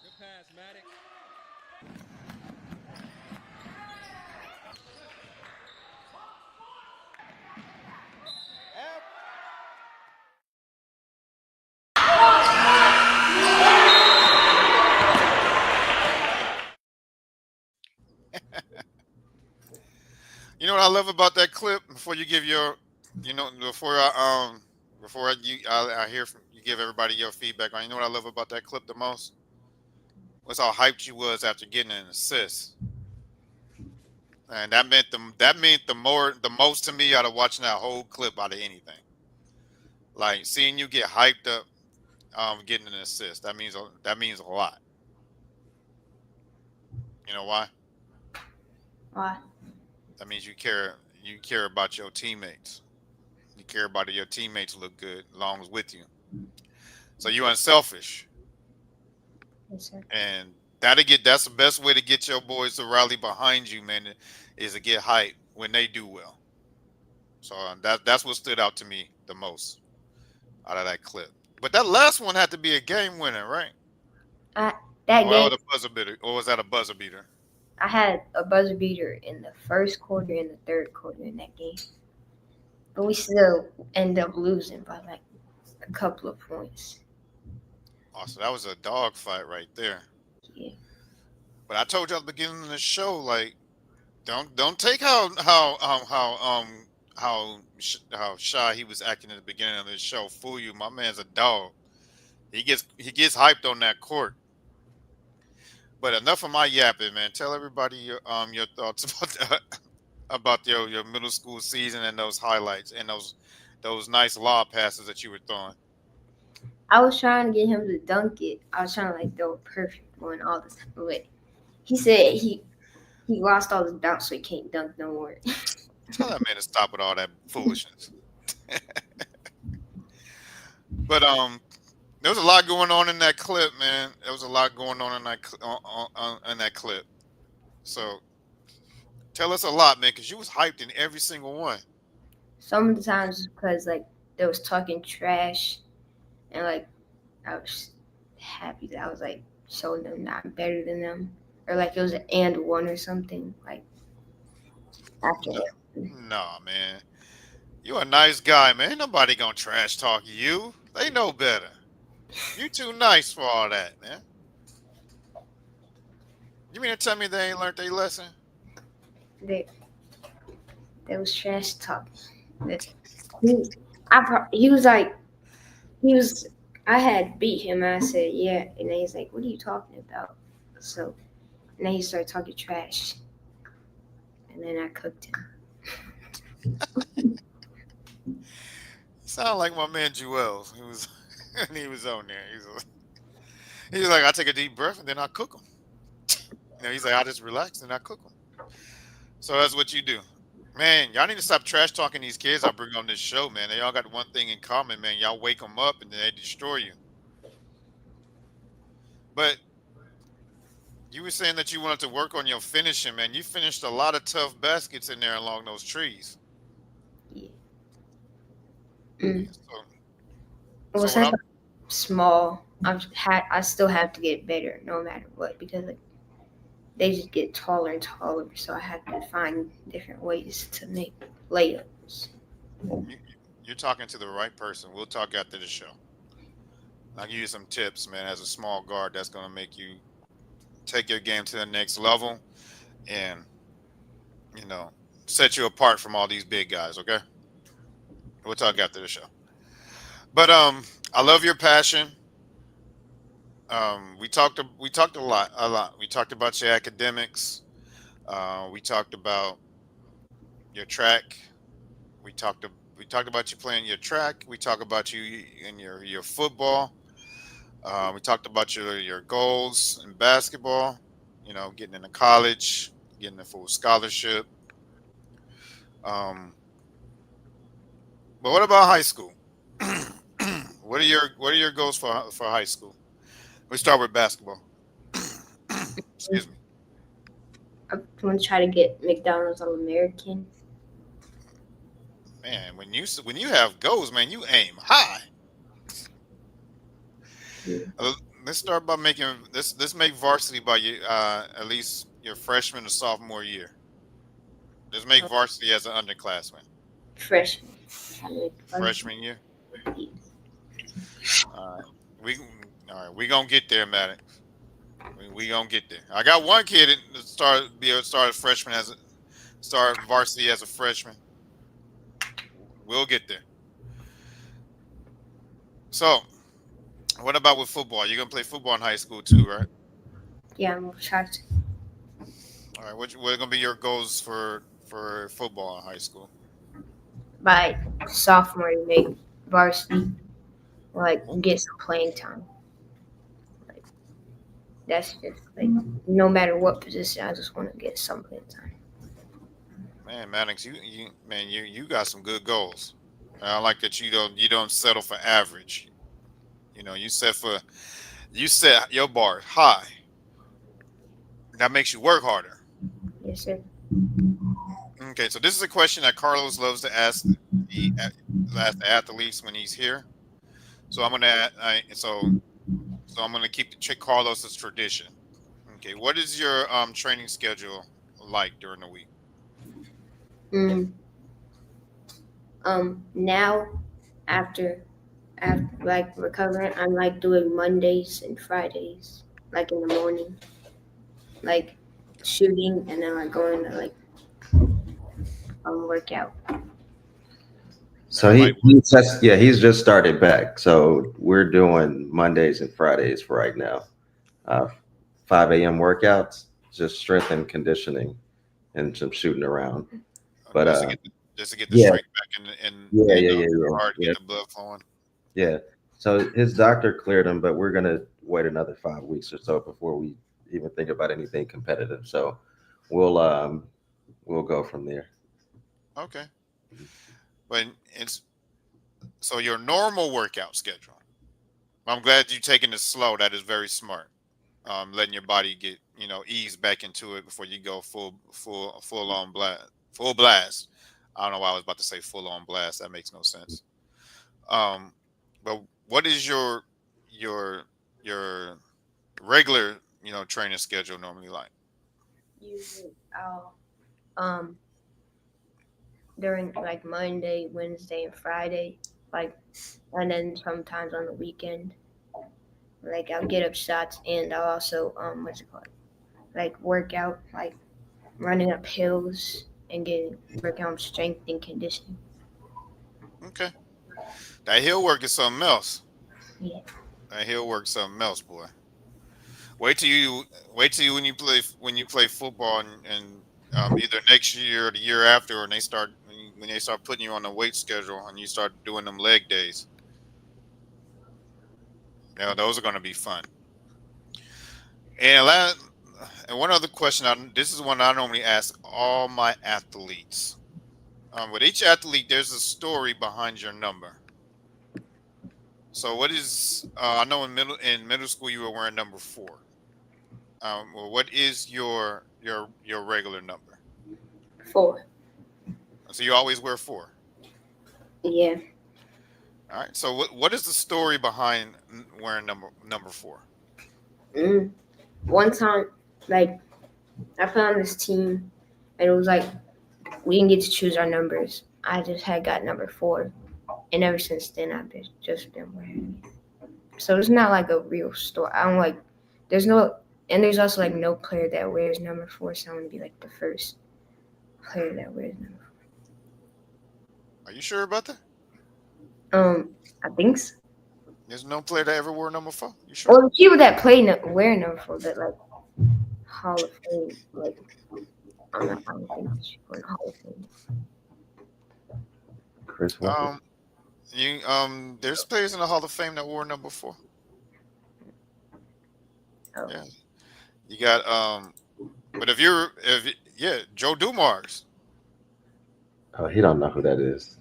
Good pass, Maddox. You know what I love about that clip? Before you give your, before I hear from you, give everybody your feedback on. You know what I love about that clip the most? Was how hyped you was after getting an assist, and that meant the most to me out of watching that whole clip out of anything. Like seeing you get hyped up, getting an assist. That means a lot. You know why? Why? That means you care about your teammates. You care about your teammates look good along with you. So you're unselfish. Yes, sir. And that's the best way to get your boys to rally behind you, man, is to get hype when they do well. So that's what stood out to me the most out of that clip. But that last one had to be a game winner, right? I that Or that game, was a buzzer beater, or was that a buzzer beater? I had a buzzer beater in the first quarter and the third quarter in that game, but we still end up losing by like a couple of points. Oh, so that was a dog fight right there. Yeah. But I told you at the beginning of the show, like, don't take how shy he was acting at the beginning of the show fool you. My man's a dog. He gets hyped on that court. But enough of my yapping, man. Tell everybody your thoughts about your middle school season and those highlights and those nice lob passes that you were throwing. I was trying to get him to dunk it. I was trying to like throw a perfect one all the time, but he said he lost all his bounce, so he can't dunk no more. Tell that man to stop with all that foolishness. But there was a lot going on in that clip, man. There was a lot going on in in that clip. So tell us a lot, man, because you was hyped in every single one. Some of the times because like they was talking trash, and like I was happy that I was like showing them that I'm better than them, or like it was an and one or something like after No, that. no, man. You a nice guy, man. Ain't nobody gonna trash talk you. They know better. You too nice for all that, man. You mean to tell me they ain't learned their lesson? They they was trash talking. That- He, he was like he was. I had beat him. And I said yeah, and then he's like, "What are you talking about?" So and then he started talking trash, and then I cooked him. Sound like my man Joel. He was when he was on there. He was like, I take a deep breath and then I cook them. He's like, I just relax and I cook them. So that's what you do. Man, y'all need to stop trash talking these kids I bring on this show, man. They all got one thing in common, man. Y'all wake them up and then they destroy you. But you were saying that you wanted to work on your finishing, man. You finished a lot of tough baskets in there along those trees. Yeah. Yeah, Mm. Well, so what since I'm I'm small, I still have to get better no matter what because like they just get taller and taller. So I have to find different ways to make layups. you- you're talking to the right person. We'll talk after the show. I'll give you some tips, man. As a small guard, that's gonna make you take your game to the next level and you know set you apart from all these big guys. Okay, we'll talk after the show. But I love your passion. We talked a lot. We talked about your academics. We talked about your track. We talked about you playing your track. We talked about you in your football. We talked about your goals in basketball. Getting into college, getting a full scholarship. Um, but what about high school? What are your goals for high school? We start with basketball. Excuse me. I'm gonna try to get McDonald's All American. Man, when you have goals, man, you aim high. Yeah. Uh, let's start by making let's make varsity by you at least your freshman or sophomore year. Let's make varsity as an underclassman. Freshman. Try to make first. Freshman year. All right, we all right. We gonna get there, Maddox. We gonna get there. I got one kid that be able to start as freshman start varsity as a freshman. We'll get there. So, what about with football? You're gonna play football in high school too, right? Yeah, I'm gonna try to. All right. What are gonna be your goals for football in high school? By sophomore to make varsity, like get some playing time. Like that's just like no matter what position, I just want to get some playing time. Man, Maddox, you got some good goals. I like that you don't settle for average. You set your bar high. That makes you work harder. Yes, sir. Okay, so this is a question that Carlos loves to ask the athletes when he's here. So I'm gonna keep the Chick Carlos's tradition. Okay, what is your training schedule like during the week? Mm, now after like recovering, I'm like doing Mondays and Fridays, like in the morning, like shooting, and then like going to like workout. So Like he's just started back. So we're doing Mondays and Fridays for right now. Uh, 5 a.m. workouts, just strength and conditioning and some shooting around. But just to get the yeah, strength back yeah, your heart, yeah. get the blood flowing. Yeah. So his doctor cleared him, but we're gonna wait another 5 weeks or so before we even think about anything competitive. So we'll um we'll go from there. Okay, but it's so your normal workout schedule. I'm glad you're taking it slow. That is very smart. Letting your body get ease back into it before you go full on blast. Full blast. I don't know why I was about to say full on blast. That makes no sense. Um, but what is your your regular training schedule normally like? Usually I'll um during like Monday, Wednesday, and Friday, like, and then sometimes on the weekend, like I'll get up shots and I'll also what's it called, like work out, like running up hills and getting work on strength and conditioning. Okay, that hill work is something else. Yeah. That hill work is something else, boy. Wait till you wait till you when you play football and either next year or the year after, and when they start putting you on the weight schedule and you start doing them leg days. Those are going to be fun. And and one other question. This is one I normally ask all my athletes. With each athlete, there's a story behind your number. So, what is? I know in middle school you were wearing number 4. Well, what is your regular number? 4. So you always wear 4. Yeah. All right. So what is the story behind wearing number 4? Mm. One time, like I put on this team, and it was like we didn't get to choose our numbers. I just had got number 4, and ever since then I've just been wearing it. So it's not like a real story. I don't like. There's no, and there's also like no player that wears number 4. So I'm gonna be like the first player that wears number 4. Are you sure about that? I think so. There's no player that ever wore number 4. You sure? Or the people that play wear number 4, that like Hall of Fame, like I don't think she won the Hall of Fame. Chris Webber. There's players in the Hall of Fame that wore number 4. Oh. Yeah. You got but yeah, Joe Dumars. Oh, he don't know who that is.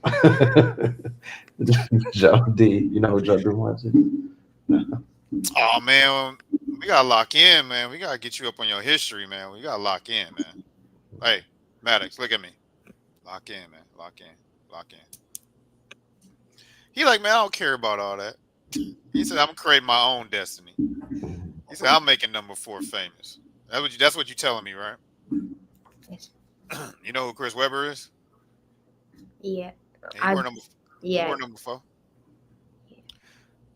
Joe D. You know who Joe Dumars is? Oh man, we gotta lock in, man. We gotta get you up on your history, man. We gotta lock in, man. Hey, Maddox, look at me. Lock in, man. Lock in. Lock in. He like, man, I don't care about all that. He said, I'm creating my own destiny. He said, I'm making number 4 famous. That's what you telling me, right? Yes. You know who Chris Webber is? Yeah. He wore number Yeah. 4.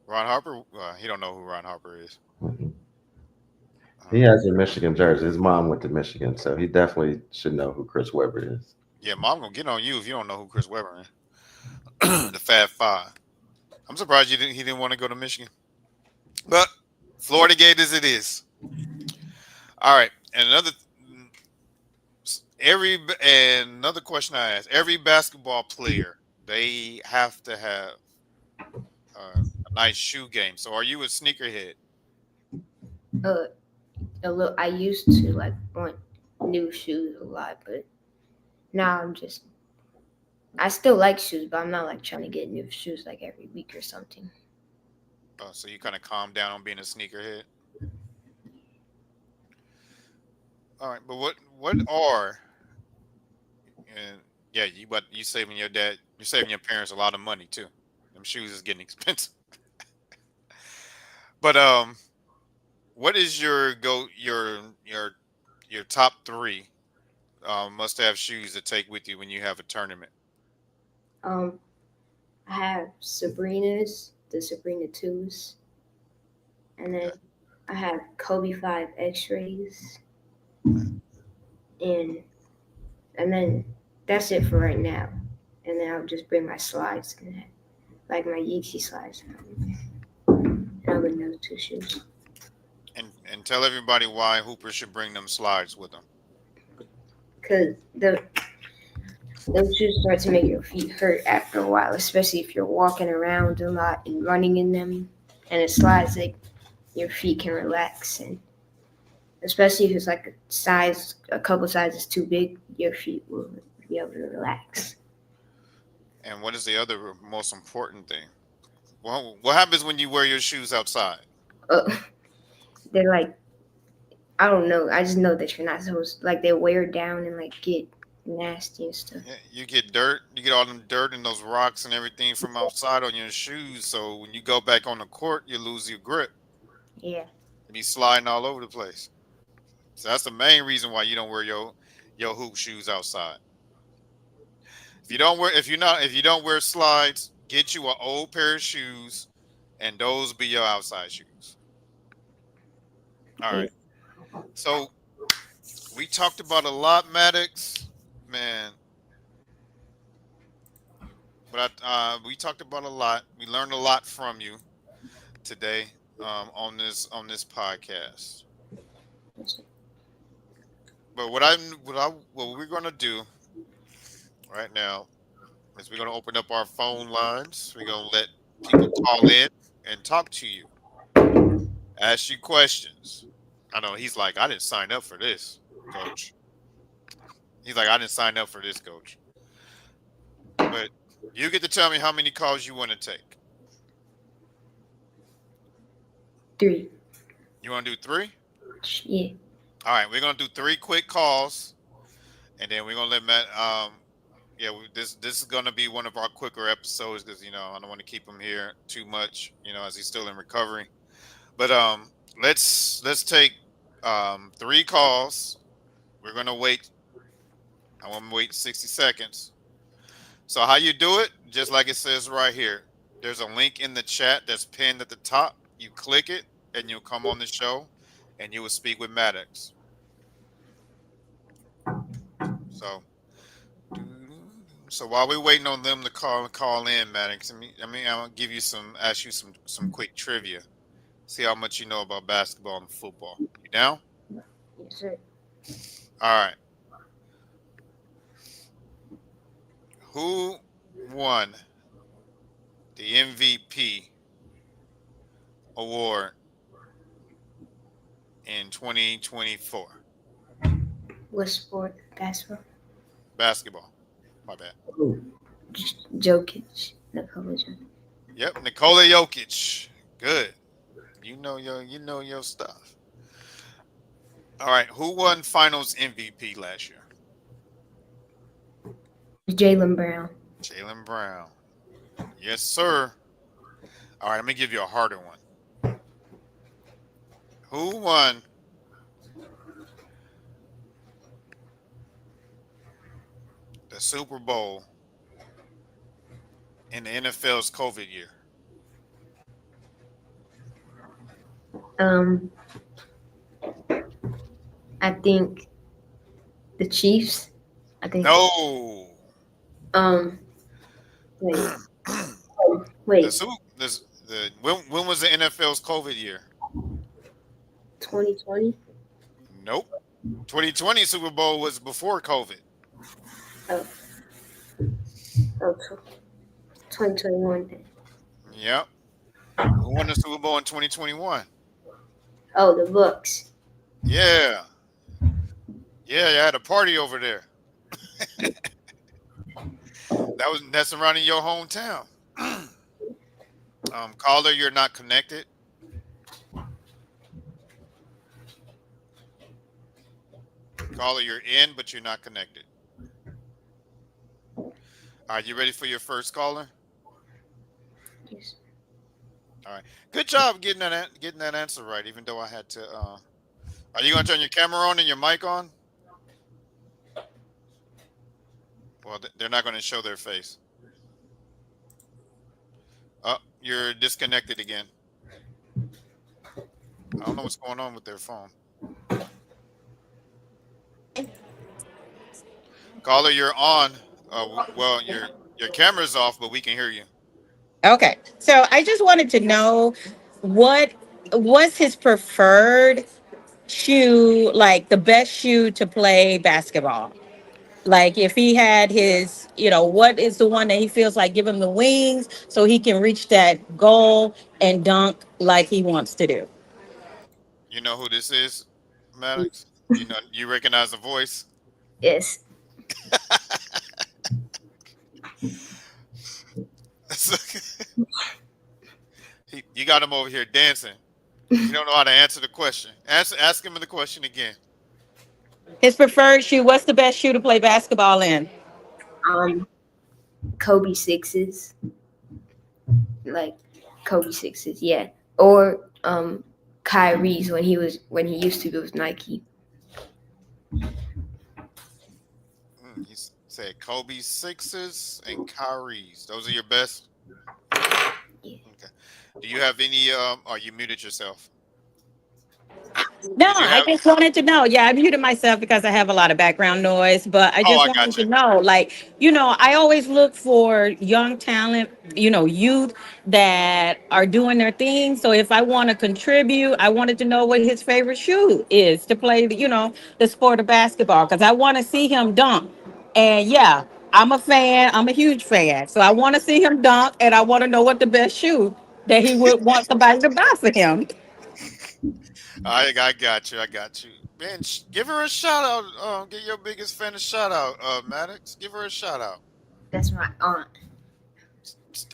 Ron Harper? He don't know who Ron Harper is. He has a Michigan jersey. His mom went to Michigan, so he definitely should know who Chris Webber is. Yeah, mom gonna get on you if you don't know who Chris Webber is. The Fab Five. I'm surprised he didn't want to go to Michigan. But Florida Gators it is. All right. And another question I ask. Every basketball player, they have to have a nice shoe game. So are you a sneakerhead? A little. I used to like want new shoes a lot, but now I still like shoes, but I'm not like trying to get new shoes like every week or something. So you kind of calm down on being a sneakerhead. All right, but what are and yeah, you saving you're saving your parents a lot of money too. Them shoes is getting expensive. But what is your top 3 must-have shoes to take with you when you have a tournament? I have Sabrina's, the Sabrina 2s, and then I have Kobe 5 X-rays, and then that's it for right now. And then I'll just bring my slides and that, like my Yeezy slides, and I'll bring those 2 shoes. And tell everybody why Hooper should bring them slides with them. Cause those shoes start to make your feet hurt after a while, especially if you're walking around a lot and running in them. And it slides, like your feet can relax, and especially if it's like a couple sizes too big, your feet will be able to relax. And what is the other most important thing? Well, what happens when you wear your shoes outside? They're like, I don't know. I just know that you're not supposed, like, they wear down and like get nasty and stuff. Yeah, you get dirt, you get all them dirt and those rocks and everything from outside on your shoes. So when you go back on the court, you lose your grip. Yeah. You be sliding all over the place. So that's the main reason why you don't wear your hoop shoes outside. If you don't wear slides, get you an old pair of shoes, and those be your outside shoes. All right. So we talked about a lot, Maddox, man. But we talked about a lot. We learned a lot from you today on this podcast. But what we're gonna do right now is we're gonna open up our phone lines. We're gonna let people call in and talk to you, ask you questions. I know he's like, I didn't sign up for this, coach. He's like, I didn't sign up for this, coach. But you get to tell me how many calls you want to take. 3. You want to do 3? Yeah. All right, we're gonna do 3 quick calls, and then we're gonna let Matt. This is gonna be one of our quicker episodes because I don't want to keep him here too much, as he's still in recovery. But let's take 3 calls. We're gonna wait. I want to wait 60 seconds. So how you do it? Just like it says right here. There's a link in the chat that's pinned at the top. You click it, and you'll come on the show, and you will speak with Maddox. So, So while we're waiting on them to call in, Maddox, I'll give you ask you some quick trivia. See how much you know about basketball and football. You down? Yes, sir. All right. Who won the MVP award in 2024? What sport? Basketball. Basketball. My bad. Jokic. Nikola Jokic. Yep, Nikola Jokic. Good. You know your stuff. All right. Who won Finals MVP last year? It was Jaylen Brown. Jaylen Brown. Yes, sir. All right. Let me give you a harder one. Who won the Super Bowl in the NFL's COVID year? Um, I think the Chiefs. I think. No. Um, wait, the wait. Super. When was the NFL's COVID year? 2020. Nope. 2020 Super Bowl was before COVID. Oh, oh, 2021. Then. Yep. Who won the Super Bowl in 2021? Oh, the Bucks. Yeah. Yeah, you had a party over there. That's surrounding your hometown. Caller, you're not connected. Caller, you're in, but you're not connected. Are you ready for your first caller? Yes. All right. Good job getting that answer right, even though I had to. Are you going to turn your camera on and your mic on? Well, they're not going to show their face. Oh, you're disconnected again. I don't know what's going on with their phone. Caller, you're on. Well, your camera's off, but we can hear you. Okay. So I just wanted to know what was his preferred shoe, like the best shoe to play basketball? Like if he had his, what is the one that he feels like give him the wings so he can reach that goal and dunk like he wants to do? You know who this is, Maddox? You recognize the voice. Yes. You got him over here dancing. You don't know how to answer the question. Ask him the question again. His preferred shoe, what's the best shoe to play basketball in? Um, Kobe sixes. Like Kobe sixes, yeah. Or Kyrie's when he used to be with Nike. He said Kobe sixes and Kyrie's. Those are your best. Yeah. Okay. Do you have any? Or you muted yourself? No, Did you I have? just wanted to know. Yeah, I muted myself because I have a lot of background noise, but I Oh, just I wanted got to you. know, like, I always look for young talent, youth that are doing their thing. So if I want to contribute, I wanted to know what his favorite shoe is to play, the sport of basketball, because I want to see him dunk. And yeah, I'm a fan. I'm a huge fan. So I want to see him dunk, and I want to know what the best shoe that he would want somebody to buy for him. I got you. I got you. Man, give her a shout out. Get your biggest fan a shout out, Maddox. Give her a shout out. That's my aunt.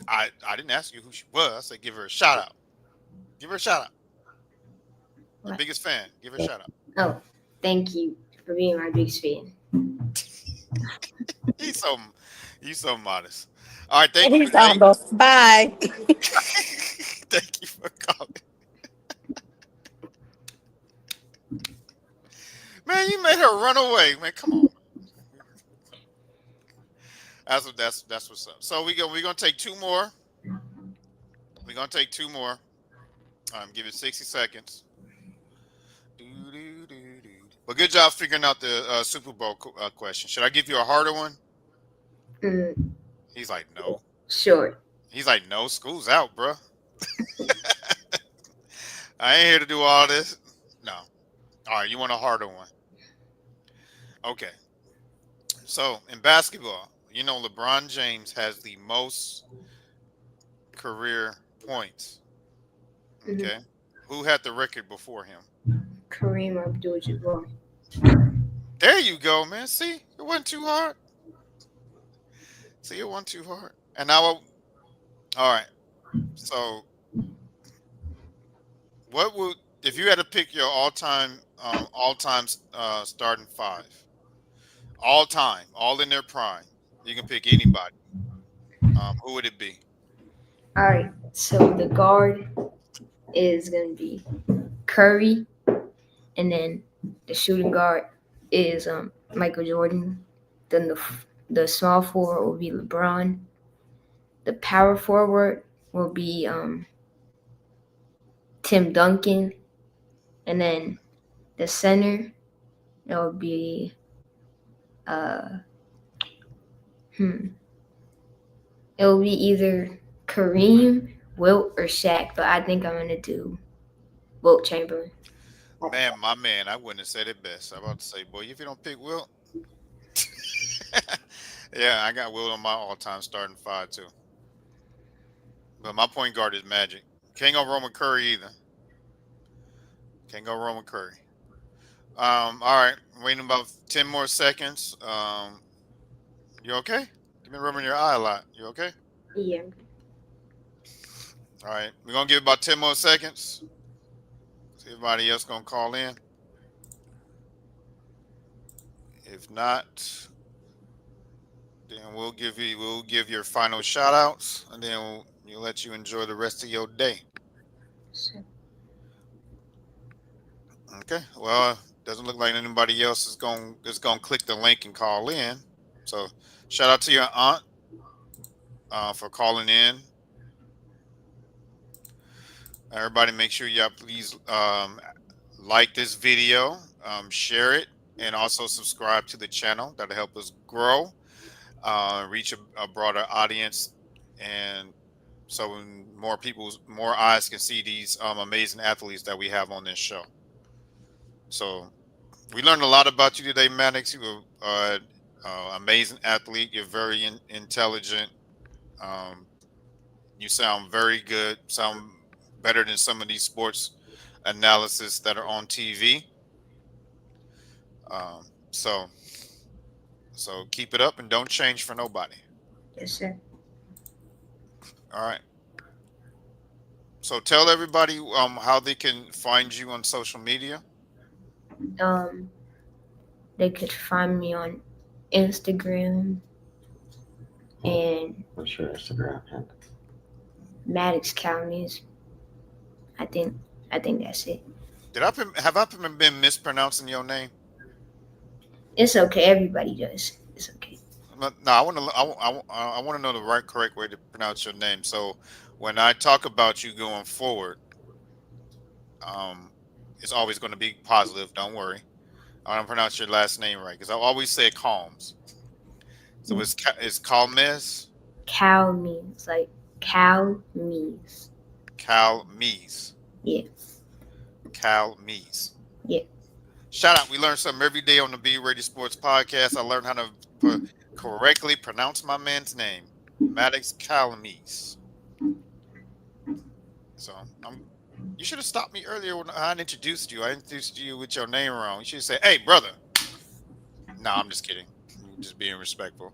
I didn't ask you who she was. I said give her a shout out. Give her a shout out. Your What? biggest fan. Give her a shout out. Oh, thank you for being my biggest fan. He's so he's so modest. All right, thank you. He's on those. Bye. Thank you for calling. Man, you made her run away. Man, come on. That's what's up. So we're gonna take two more. We're gonna take two more. Give it 60 seconds. But good job figuring out the Super Bowl question. Should I give you a harder one? Mm, He's like, no. short. He's like, no, school's out, bro. I ain't here to do all this. No. All right, you want a harder one? Okay. So in basketball, LeBron James has the most career points. Hmm. Okay. Who had the record before him? Kareem Abdul-Jabbar. There you go, man. See, it wasn't too hard. See, it wasn't too hard. And now, all right. So, what would if you had to pick your all-time starting five, all time, all in their prime? You can pick anybody. Who would it be? All right. So the guard is gonna be Curry, and then the shooting guard is Michael Jordan. Then the small forward will be LeBron. The power forward will be Tim Duncan, and then the center it will be uh hmm it will be either Kareem, Wilt, or Shaq. But I think I'm gonna do Wilt Chamberlain. Man, my man, I wouldn't have said it best. I'm about to say, boy, if you don't pick Wilt, yeah, I got Wilt on my all-time starting five too. But my point guard is Magic. Can't go wrong with Curry either. Can't go wrong with Curry. All right, waiting about 10 more seconds. You okay? You've been rubbing your eye a lot. You okay? Yeah. All right, we're gonna give it about 10 more seconds. See if everybody else gonna call in. If not, then we'll give your final shout outs, and then we'll let you enjoy the rest of your day. So, Okay. Well, doesn't look like anybody else is gonna click the link and call in. So shout out to your aunt for calling in. Everybody, make sure y'all please like this video, share it, and also subscribe to the channel. That'll help us grow, reach a broader audience, and so when more eyes can see these amazing athletes that we have on this show. So we learned a lot about you today, Maddox. You're amazing athlete. You're very intelligent. Um, you sound very good. Sound better than some of these sports analysis that are on TV. Um, so so keep it up and don't change for nobody. yes, sir. All right. So tell everybody how they can find you on social media. Um, they could find me on Instagram and What's your Instagram handle? Maddox Calmes. I think I think that's it. Have I been mispronouncing your name? It's okay. Everybody does. It's okay. No, I want to. I want to know the correct way to pronounce your name. So when I talk about you going forward, um, it's always going to be positive. Don't worry. I want to pronounce your last name right because I always say Calms. So it's Calmes, Cow means like cow means. Calmes, Yeah. Calmes. Yeah. Shout out. We learn something every day on the Be Ready Sports podcast. I learned how to correctly pronounce my man's name, Maddox Calmes. So you should have stopped me earlier when I introduced you. I introduced you with your name wrong. You should say, "Hey, brother." No, I'm just kidding. Just being respectful.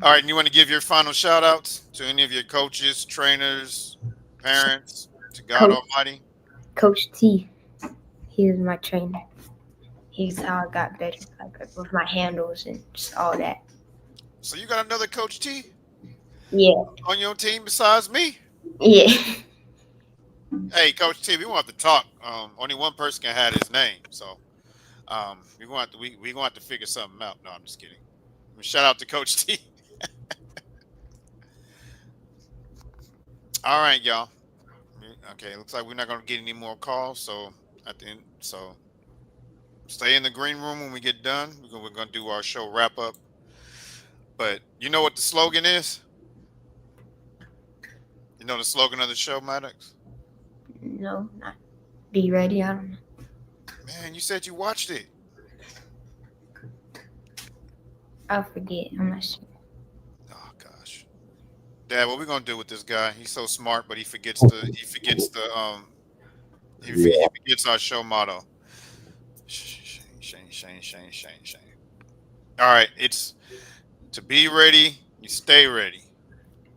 All right, and you want to give your final shout outs to any of your coaches, trainers, parents, to God Coach, Almighty? Coach T. He was my trainer. He's how I got better, like with my handles and just all that. So you got another Coach T Yeah. on your team besides me? Yeah. Hey, Coach T, we want to talk. Only one person can have his name, so we're going to have to we gonna have to figure something out. No, I'm just kidding. Shout out to Coach T. All right, y'all. Okay, looks like we're not going to get any more calls. So at the end, so stay in the green room when we get done. We're going to do our show wrap up. But you know what the slogan is? You know the slogan of the show, Maddox? No, not be ready. I don't know. Man, you said you watched it. I forget. I'm not sure. Oh gosh. Dad, what we gonna do with this guy? He's so smart, but he forgets he forgets our show motto. Shane. All right, it's to be ready, you stay ready.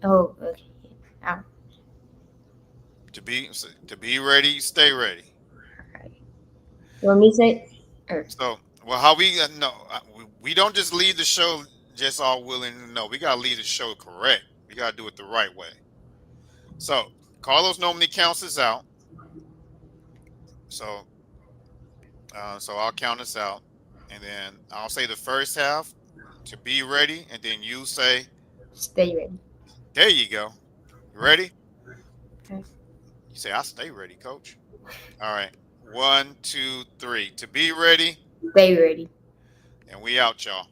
Oh, okay. All To be ready, you stay ready. right. You want me to say? Or, So, well, how we no, we don't just lead the show just all willing. No, we gotta lead the show correct. We gotta do it the right way. So, Carlos normally counts us out. So, so I'll count us out, and then I'll say the first half to be ready, and then you say, stay ready. "There you go, you ready?" Okay. You say, "I stay ready, coach." All right, 1, 2, 3. To be ready, Stay ready. and we out, y'all.